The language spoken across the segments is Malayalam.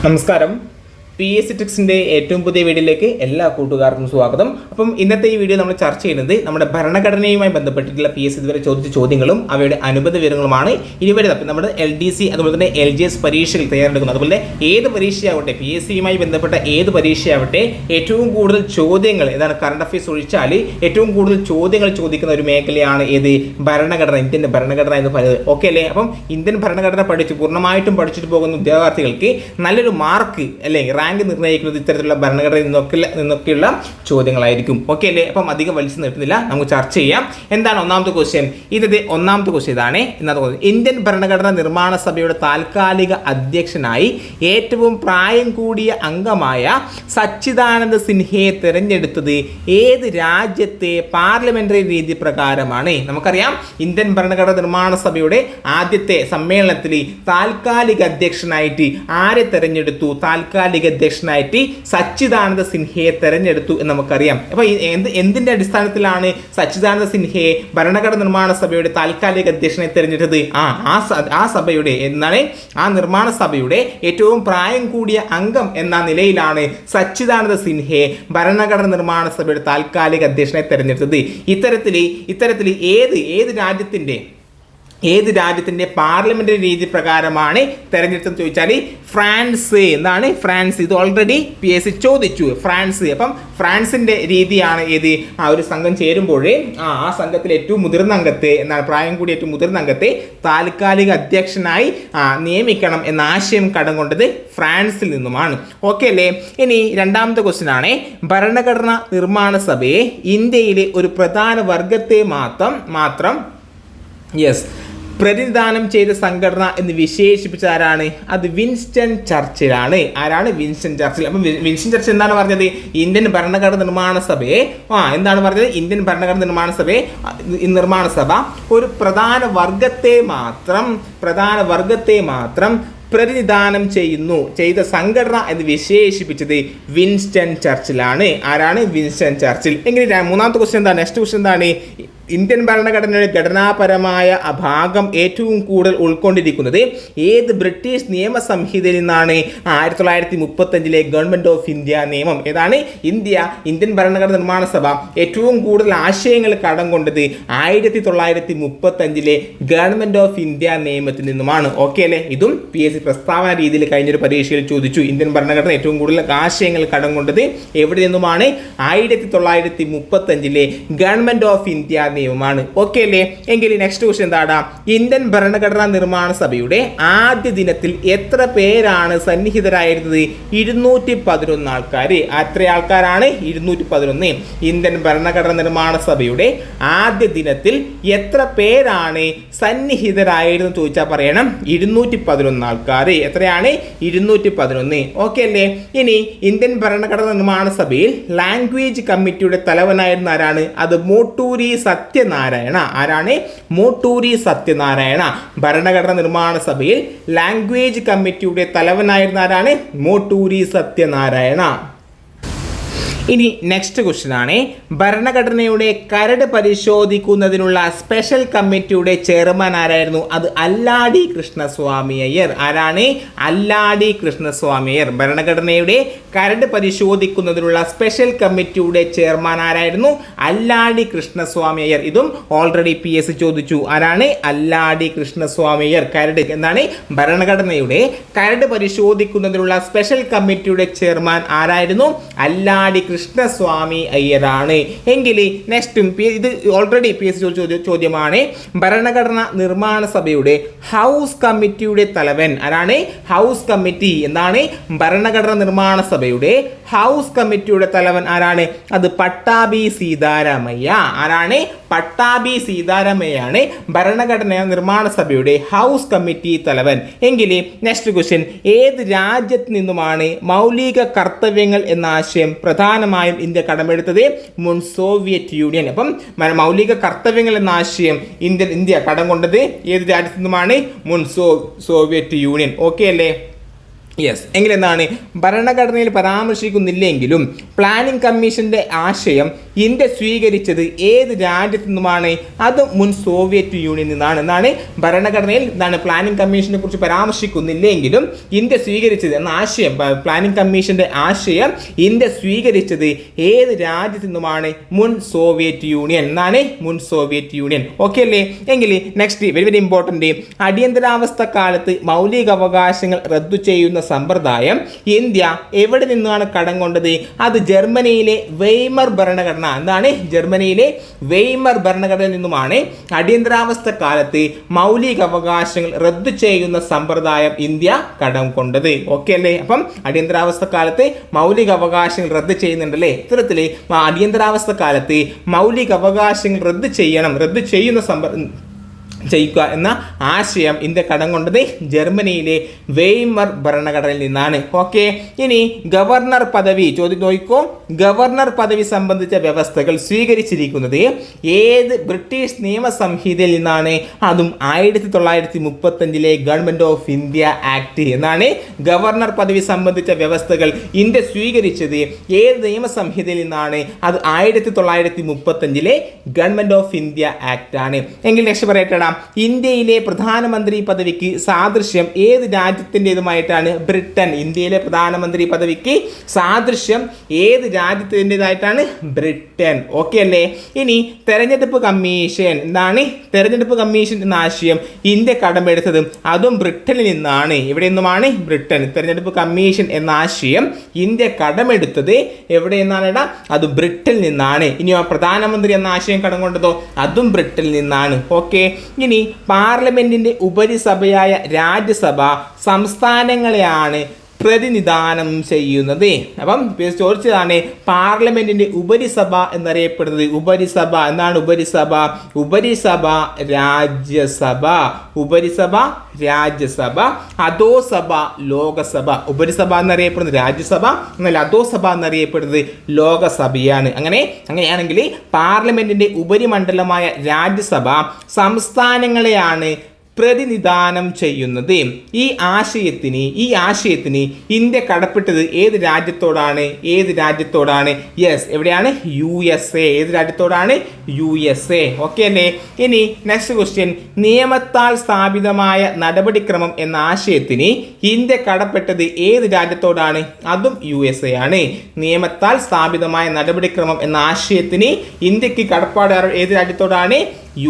നമസ്കാരം. PS ട്രിക്സിൻ്റെ ഏറ്റവും പുതിയ വീഡിയോയിലേക്ക് എല്ലാ കൂട്ടുകാർക്കും സ്വാഗതം. അപ്പം ഇന്നത്തെ ഈ വീഡിയോ നമ്മൾ ചർച്ച ചെയ്യുന്നത് നമ്മുടെ ഭരണഘടനയുമായി ബന്ധപ്പെട്ടിട്ടുള്ള PS ഇതുവരെ ചോദിച്ച ചോദ്യങ്ങളും അവയുടെ അനുബന്ധ വിവരങ്ങളുമാണ്. ഇതുവരെ നമ്മുടെ LDC അതുപോലെ തന്നെ LGS പരീക്ഷകൾ തയ്യാറെടുക്കുന്നു. അതുപോലെ ഏത് പരീക്ഷയാവട്ടെ, PSCയുമായി ബന്ധപ്പെട്ട ഏത് പരീക്ഷയാവട്ടെ, ഏറ്റവും കൂടുതൽ ചോദ്യങ്ങൾ ഏതാണ് കറണ്ട് അഫയേഴ്സ് ഒഴിച്ചാൽ ഏറ്റവും കൂടുതൽ ചോദ്യങ്ങൾ ചോദിക്കുന്ന ഒരു മേഖലയാണ് ഏത് ഭരണഘടന, ഇന്ത്യൻ ഭരണഘടന എന്ന് പറയുന്നത്. ഓക്കെ അല്ലേ? അപ്പം ഇന്ത്യൻ ഭരണഘടന പൂർണ്ണമായിട്ടും പഠിച്ചിട്ട് പോകുന്ന ഉദ്യോഗാർത്ഥികൾക്ക് നല്ലൊരു മാർക്ക് അല്ലെങ്കിൽ റാങ്ക് നിർണ്ണയിക്കുന്നത് ഇത്തരത്തിലുള്ള ഭരണഘടനയിൽ നിന്നൊക്കെയുള്ള ചോദ്യങ്ങളായിരിക്കും. ഓക്കെ അല്ലേ? അപ്പം അധികം വലിച്ചു നിർത്തുന്നില്ല, നമുക്ക് ചർച്ച ചെയ്യാം. എന്താണ് ഒന്നാമത്തെ ക്വസ്റ്റ്യൻ? ഒന്നാമത്തെ ക്വസ്റ്റ്യൻ ഇതാണ്. ഇന്ത്യൻ ഭരണഘടനാ നിർമ്മാണ സഭയുടെ താൽക്കാലിക അധ്യക്ഷനായി ഏറ്റവും പ്രായം കൂടിയ അംഗമായ സച്ചിദാനന്ദ സിൻഹയെ തിരഞ്ഞെടുത്തത് ഏത് രാജ്യത്തെ പാർലമെന്ററി രീതി പ്രകാരമാണ്? നമുക്കറിയാം, ഇന്ത്യൻ ഭരണഘടനാ നിർമ്മാണ സഭയുടെ ആദ്യത്തെ സമ്മേളനത്തിൽ താൽക്കാലിക അധ്യക്ഷനായിട്ട് ആരെ തെരഞ്ഞെടുത്തു? താൽക്കാലിക അധ്യക്ഷനായിട്ട് സച്ചിദാനന്ദ സിൻഹയെ തെരഞ്ഞെടുത്തു എന്ന് നമുക്കറിയാം. അപ്പോൾ എന്തിന്റെ അടിസ്ഥാനത്തിലാണ് സച്ചിദാനന്ദ സിൻഹയെ ഭരണഘടനാ നിർമ്മാണ സഭയുടെ താൽക്കാലിക അധ്യക്ഷനായി തെരഞ്ഞെടുത്തത്? ആ സഭയുടെ ആ നിർമ്മാണ സഭയുടെ ഏറ്റവും പ്രായം കൂടിയ അംഗം എന്ന നിലയിലാണ് സച്ചിദാനന്ദ സിൻഹയെ ഭരണഘടനാ നിർമ്മാണ സഭയുടെ താൽക്കാലിക അധ്യക്ഷനായി തെരഞ്ഞെടുത്തത്. ഇത്തരത്തിൽ ഏത് രാജ്യത്തിൻ്റെ പാർലമെന്ററി രീതി പ്രകാരമാണ് തെരഞ്ഞെടുത്തെന്ന് ചോദിച്ചാൽ ഫ്രാൻസ്. എന്താണ് ഫ്രാൻസ്? ഇത് ഓൾറെഡി PS ചോദിച്ചു. ഫ്രാൻസ്. അപ്പം ഫ്രാൻസിൻ്റെ രീതിയാണ് ഏത്? ഒരു സംഘം ചേരുമ്പോൾ ആ സംഘത്തിലെ ഏറ്റവും മുതിർന്ന അംഗത്തെ പ്രായം കൂടി ഏറ്റവും മുതിർന്ന അംഗത്തെ താൽക്കാലിക അധ്യക്ഷനായി നിയമിക്കണം എന്ന ആശയം കടം കൊണ്ടത് ഫ്രാൻസിൽ നിന്നുമാണ്. ഓക്കെ അല്ലേ? ഇനി രണ്ടാമത്തെ ക്വസ്റ്റ്യൻ ആണ്, ഭരണഘടനാ നിർമ്മാണ സഭയെ ഇന്ത്യയിലെ ഒരു പ്രധാന വർഗത്തെ മാത്രം പ്രതിനിധാനം ചെയ്ത സംഘടന എന്ന് വിശേഷിപ്പിച്ച ആരാണ്? അത് വിൻസ്റ്റൺ ചർച്ചിലാണ്. ആരാണ്? Winston Churchill. അപ്പം വിൻസ്റ്റൺ ചർച്ചിൽ എന്താണ് പറഞ്ഞത്? ഇന്ത്യൻ ഭരണഘടനാ നിർമ്മാണ സഭയെ എന്താണ് പറഞ്ഞത്? ഇന്ത്യൻ ഭരണഘടനാ നിർമ്മാണ സഭ ഒരു പ്രധാന വർഗത്തെ മാത്രം പ്രതിനിധാനം ചെയ്ത സംഘടന എന്ന് വിശേഷിപ്പിച്ചത് വിൻസ്റ്റൺ ചർച്ചിലാണ്. ആരാണ്? Winston Churchill. എങ്കിൽ മൂന്നാമത്തെ ക്വസ്റ്റ്യൻ എന്താണ്? നെക്സ്റ്റ് ക്വസ്റ്റ്യൻ എന്താണ്? ഇന്ത്യൻ ഭരണഘടനയുടെ ഘടനാപരമായ ഭാഗം ഏറ്റവും കൂടുതൽ ഉൾക്കൊണ്ടിരിക്കുന്നത് ഏത് ബ്രിട്ടീഷ് നിയമ സംഹിതയിൽ നിന്നാണ്? 1935 ഗവൺമെന്റ് ഓഫ് ഇന്ത്യ നിയമം. ഏതാണ്? ഇന്ത്യൻ ഭരണഘടനാ നിർമ്മാണ സഭ ഏറ്റവും കൂടുതൽ ആശയങ്ങൾ കടം കൊണ്ടത് 1935 ഗവൺമെന്റ് ഓഫ് ഇന്ത്യ നിയമത്തിൽ നിന്നുമാണ്. ഓക്കെ അല്ലേ? ഇതും PS പ്രസ്താവന രീതിയിൽ കഴിഞ്ഞൊരു പരീക്ഷയിൽ ചോദിച്ചു. ഇന്ത്യൻ ഭരണഘടന ഏറ്റവും കൂടുതൽ ആശയങ്ങൾ കടം കൊണ്ടത് എവിടെ നിന്നുമാണ്? 1935 ഗവൺമെന്റ് ഓഫ് ഇന്ത്യ നിയമമാണ്. ഓക്കെ അല്ലേ? എങ്കിൽ നെക്സ്റ്റ് ക്വസ്റ്റ്യൻ എന്താണ്? ഇന്ത്യൻ ഭരണഘടനാ നിർമ്മാണ സഭയുടെ ആദ്യ ദിനത്തിൽ എത്ര പേരാണ് സന്നിഹിതരായിരുന്നത്? 211 ആൾക്കാർ. എത്ര ആൾക്കാരാണ്? 211. ഇന്ത്യൻ ഭരണഘടനാ നിർമ്മാണ സഭയുടെ ആദ്യ ദിനത്തിൽ എത്ര പേരാണ് സന്നിഹിതരായിരുന്നു ചോദിച്ചാൽ പറയണം 211 ആൾക്കാർ. എത്രയാണ്? 211. ഓക്കെ അല്ലേ? ഇനി ഇന്ത്യൻ ഭരണഘടനാ നിർമ്മാണ സഭയിൽ ലാംഗ്വേജ് കമ്മിറ്റിയുടെ തലവനായിരുന്ന ആരാണ്? അത് മോട്ടൂരി സത്യനാരായണ. ആരാണ്? മോട്ടൂരി സത്യനാരായണ. ഭരണഘടനാ നിർമ്മാണ സഭയിൽ ലാംഗ്വേജ് കമ്മിറ്റിയുടെ തലവനായിരുന്ന ആരാണ്? മോട്ടൂരി സത്യനാരായണ. ഇനി നെക്സ്റ്റ് ക്വസ്റ്റ്യൻ ആണ്, ഭരണഘടനയുടെ കരട് പരിശോധിക്കുന്നതിനുള്ള സ്പെഷ്യൽ കമ്മിറ്റിയുടെ ചെയർമാൻ ആരായിരുന്നു? അത് അല്ലാടി കൃഷ്ണസ്വാമി അയ്യർ. ആരാണ്? അല്ലാടി കൃഷ്ണസ്വാമി അയ്യർ. ഭരണഘടനയുടെ കരട് പരിശോധിക്കുന്നതിനുള്ള സ്പെഷ്യൽ കമ്മിറ്റിയുടെ ചെയർമാൻ ആരായിരുന്നു? അല്ലാടി കൃഷ്ണസ്വാമി അയ്യർ. ഇതും ഓൾറെഡി PS ചോദിച്ചു. ആരാണ്? അല്ലാടി കൃഷ്ണസ്വാമി അയ്യർ. കരട് എന്താണ്? ഭരണഘടനയുടെ കരട് പരിശോധിക്കുന്നതിനുള്ള സ്പെഷ്യൽ കമ്മിറ്റിയുടെ ചെയർമാൻ ആരായിരുന്നു? അല്ലാടി കൃഷ്ണസ്വാമി അയ്യരാണ്. എങ്കിൽ നെക്സ്റ്റും ഇത് ഓൾറെഡി PS ചോദ്യമാണ്. ഭരണഘടനാ നിർമ്മാണ സഭയുടെ ഹൗസ് കമ്മിറ്റിയുടെ തലവൻ ആരാണ്? House committee. എന്താണ്? ഭരണഘടനാ നിർമ്മാണ സഭയുടെ ഹൗസ് കമ്മിറ്റിയുടെ തലവൻ ആരാണ്? അത് പട്ടാഭി സീതാരാമയ്യ. ആരാണ്? പട്ടാഭി സീതാരാമയ്യാണ് ഭരണഘടനാ നിർമ്മാണ സഭയുടെ ഹൗസ് കമ്മിറ്റി തലവൻ. എങ്കിൽ നെക്സ്റ്റ് ക്വസ്റ്റ്യൻ, ഏത് രാജ്യത്ത് നിന്നുമാണ് മൗലിക കർത്തവ്യങ്ങൾ എന്ന ആശയം പ്രധാനമായും ഇന്ത്യ കടമെടുത്തത്? മുൻ സോവിയറ്റ് യൂണിയൻ. അപ്പം മൗലിക കർത്തവ്യങ്ങൾ എന്ന ആശയം ഇന്ത്യ കടം കൊണ്ടത് ഏത് രാജ്യത്തു നിന്നുമാണ്? മുൻ സോവിയറ്റ് യൂണിയൻ. ഓക്കെ അല്ലേ? യെസ് എങ്കിൽ എന്താണ് ഭരണഘടനയിൽ പരാമർശിക്കുന്നില്ലെങ്കിലും പ്ലാനിംഗ് കമ്മീഷന്റെ ആശയം ഇന്ത്യ സ്വീകരിച്ചത് ഏത് രാജ്യത്തു നിന്നുമാണ്? അത് മുൻ സോവിയറ്റ് യൂണിയനിൽ നിന്നാണ്. എന്നാണ് ഭരണഘടനയിൽ പ്ലാനിംഗ് കമ്മീഷനെ കുറിച്ച് പരാമർശിക്കുന്നില്ലെങ്കിലും ഇന്ത്യ സ്വീകരിച്ചത് എന്ന ആശയം, പ്ലാനിംഗ് കമ്മീഷന്റെ ആശയം ഇന്ത്യ സ്വീകരിച്ചത് ഏത് രാജ്യത്തു നിന്നുമാണ്? മുൻ സോവിയറ്റ് യൂണിയൻ എന്നാണ്, മുൻ സോവിയറ്റ് യൂണിയൻ. ഓക്കെ അല്ലേ? എങ്കിൽ നെക്സ്റ്റ് വെരി വെരി ഇമ്പോർട്ടൻറ്റ്, അടിയന്തരാവസ്ഥ കാലത്ത് മൗലികാവകാശങ്ങൾ റദ്ദു ചെയ്യുന്ന സമ്പ്രദായം ഇന്ത്യ എവിടെ നിന്നാണ് കടം കൊണ്ടത്? അത് ജർമ്മനിയിലെ വെയ്മർ ഭരണഘടന, എന്താണ് ജർമ്മനിയിലെ വെയ്മർ ഭരണഘടനയിൽ നിന്നുമാണ് അടിയന്തരാവസ്ഥ കാലത്ത് മൗലിക അവകാശങ്ങൾ റദ്ദു ചെയ്യുന്ന സമ്പ്രദായം ഇന്ത്യ കടം കൊണ്ടത്. ഓക്കെ അല്ലേ? അപ്പം അടിയന്തരാവസ്ഥ കാലത്ത് മൗലിക അവകാശങ്ങൾ റദ്ദു ചെയ്യുന്നുണ്ടല്ലേ? ഇത്തരത്തിൽ അടിയന്തരാവസ്ഥ കാലത്ത് മൗലിക അവകാശങ്ങൾ റദ്ദു ചെയ്യുക എന്ന ആശയം ഇന്ത്യ കടം കൊണ്ടത് ജർമ്മനിയിലെ വെയ്മർ ഭരണഘടനയിൽ നിന്നാണ്. ഓക്കെ, ഇനി ഗവർണർ പദവി നോക്കൂ. ഗവർണർ പദവി സംബന്ധിച്ച വ്യവസ്ഥകൾ സ്വീകരിച്ചിരിക്കുന്നത് ഏത് ബ്രിട്ടീഷ് നിയമസംഹിതയിൽ നിന്നാണ്? അതും 1935 ഗവൺമെന്റ് ഓഫ് ഇന്ത്യ ആക്ട് എന്നാണ്. ഗവർണർ പദവി സംബന്ധിച്ച വ്യവസ്ഥകൾ ഇന്ത്യ സ്വീകരിച്ചത് ഏത് നിയമസംഹിതയിൽ നിന്നാണ്? അത് 1935 ഗവൺമെന്റ് ഓഫ് ഇന്ത്യ ആക്ട് ആണ്. എങ്കിൽ നെക്സ്റ്റ് പറയട്ടെ, ഇന്ത്യയിലെ പ്രധാനമന്ത്രി പദവിക്ക് സാദൃശ്യം ഏത് രാജ്യത്തിൻ്റെതുമായിട്ടാണ്? ബ്രിട്ടൻ. ഇന്ത്യയിലെ പ്രധാനമന്ത്രി പദവിക്ക് സാദൃശ്യം ഏത് രാജ്യത്തിൻ്റെതായിട്ടാണ്? ബ്രിട്ടൻ. ഓക്കെ അല്ലേ? ഇനി തെരഞ്ഞെടുപ്പ് കമ്മീഷൻ, എന്താണ് തെരഞ്ഞെടുപ്പ് കമ്മീഷൻ എന്ന ആശയം ഇന്ത്യ കടമെടുത്തതും അതും ബ്രിട്ടനിൽ നിന്നാണ്. ഇവിടെ നിന്നുമാണ് ബ്രിട്ടൻ. തെരഞ്ഞെടുപ്പ് കമ്മീഷൻ എന്ന ആശയം ഇന്ത്യ കടമെടുത്തത് എവിടെ നിന്നാണ്? അത് ബ്രിട്ടനിൽ നിന്നാണ്. ഇനിയോ പ്രധാനമന്ത്രി എന്ന ആശയം കടം കൊണ്ടതോ? അതും ബ്രിട്ടനിൽ നിന്നാണ്. ഓക്കെ, ഇനി പാർലമെന്റിന്റെ ഉപരിസഭയായ രാജ്യസഭ സംസ്ഥാനങ്ങളെയാണ് പ്രതിനിധാനം ചെയ്യുന്നത്. അപ്പം ചോദിച്ചതാണ് പാർലമെന്റിന്റെ ഉപരിസഭ എന്നറിയപ്പെടുന്നത്. ഉപരിസഭ എന്നാണ് ഉപരിസഭ. ഉപരിസഭ രാജ്യസഭ, ഉപരിസഭ രാജ്യസഭ, അധോസഭ ലോകസഭ. ഉപരിസഭ എന്നറിയപ്പെടുന്നത് രാജ്യസഭ, എന്നാൽ അധോസഭ എന്നറിയപ്പെടുന്നത് ലോകസഭയാണ്. അങ്ങനെയാണെങ്കിൽ പാർലമെന്റിന്റെ ഉപരിമണ്ഡലമായ രാജ്യസഭ സംസ്ഥാനങ്ങളെയാണ് പ്രതിനിധാനം ചെയ്യുന്നത്. ഈ ആശയത്തിന് ഇന്ത്യ കടപ്പെട്ടത് ഏത് രാജ്യത്തോടാണ്? യെസ്, എവിടെയാണ്? USA. ഏത് രാജ്യത്തോടാണ്? USA. ഓക്കെ അല്ലേ? ഇനി നെക്സ്റ്റ് ക്വസ്റ്റ്യൻ, നിയമത്താൽ സ്ഥാപിതമായ നടപടിക്രമം എന്ന ആശയത്തിന് ഇന്ത്യ കടപ്പെട്ടത് ഏത് രാജ്യത്തോടാണ്? അതും USA ആണ്. നിയമത്താൽ സ്ഥാപിതമായ നടപടിക്രമം എന്ന ആശയത്തിന് ഇന്ത്യക്ക് കടപ്പാട് ഏത് രാജ്യത്തോടാണ്?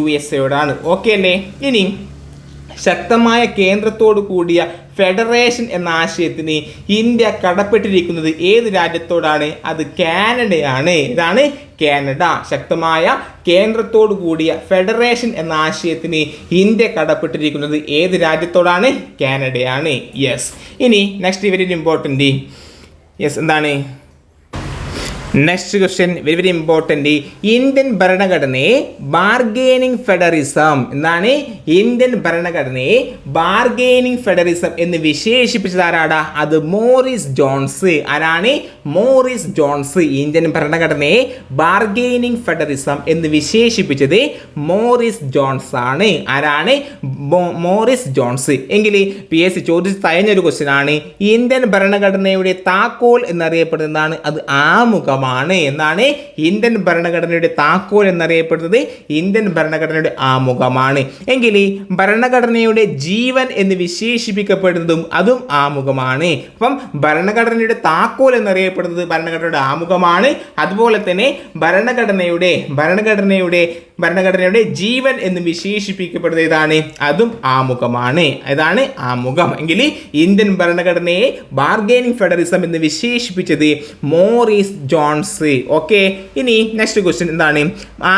USA. ഓക്കെ അല്ലേ? ഇനി ശക്തമായ കേന്ദ്രത്തോടു കൂടിയ ഫെഡറേഷൻ എന്ന ആശയത്തിന് ഇന്ത്യ കടപ്പെട്ടിരിക്കുന്നത് ഏത് രാജ്യത്തോടാണ്? അത് കാനഡയാണ്. ഇതാണ് കാനഡ. ശക്തമായ കേന്ദ്രത്തോടു കൂടിയ ഫെഡറേഷൻ എന്ന ആശയത്തിന് ഇന്ത്യ കടപ്പെട്ടിരിക്കുന്നത് ഏത് രാജ്യത്തോടാണ്? കാനഡയാണ്. യെസ്. ഇനി നെക്സ്റ്റ് വെരി ഇമ്പോർട്ടൻറ്റ്, യെസ് എന്താണ് next question, very very important. Indian ഭരണഘടനയെ ബാർഗെയിനിങ് ഫെഡറിസം, എന്താണ് ഇന്ത്യൻ ഭരണഘടനയെ ബാർഗെയിനിങ് ഫെഡറിസം എന്ന് വിശേഷിപ്പിച്ചത് ആരാടാ? അത് മോറിസ് ജോൺസ്. ആരാണ്? Morris Jones. ഇന്ത്യൻ ഭരണഘടനയെ ബാർഗെയിനിങ് ഫെഡറിസം എന്ന് വിശേഷിപ്പിച്ചത് മോറിസ് ജോൺസ് ആണ്. ആരാണ്? Morris John's. എങ്കിൽ PSC ചോദിച്ച് തയഞ്ഞൊരു ക്വസ്റ്റ്യൻ ആണ്. ഇന്ത്യൻ ഭരണഘടനയുടെ താക്കോൽ എന്നറിയപ്പെടുന്നതാണ്. അത് ആമുഖം എന്നാണ്. ഇന്ത്യൻ ഭരണഘടനയുടെ താക്കോൽ എന്നറിയപ്പെടുന്നത് ഇന്ത്യൻ ഭരണഘടനയുടെ ആമുഖമാണ്. എങ്കിൽ ഭരണഘടനയുടെ ജീവൻ എന്ന് വിശേഷിപ്പിക്കപ്പെടുന്നതും അതും ആമുഖമാണ്. അപ്പം ഭരണഘടനയുടെ താക്കോൽ എന്നറിയപ്പെടുന്നത് ഭരണഘടനയുടെ ആമുഖമാണ്. അതുപോലെ തന്നെ ഭരണഘടനയുടെ ജീവൻ എന്ന് വിശേഷിപ്പിക്കപ്പെടുന്നത് ഏതാണ്? അതും ആമുഖമാണ്. ഇതാണ് ആമുഖം. എങ്കിൽ ഇന്ത്യൻ ഭരണഘടനയെ ബാർഗെയിനിങ് ഫെഡറിസം എന്ന് വിശേഷിപ്പിച്ചത് മോറിസ് ജോൺസ്. ഓക്കെ, ഇനി നെക്സ്റ്റ് ക്വസ്റ്റ്യൻ എന്താണ്?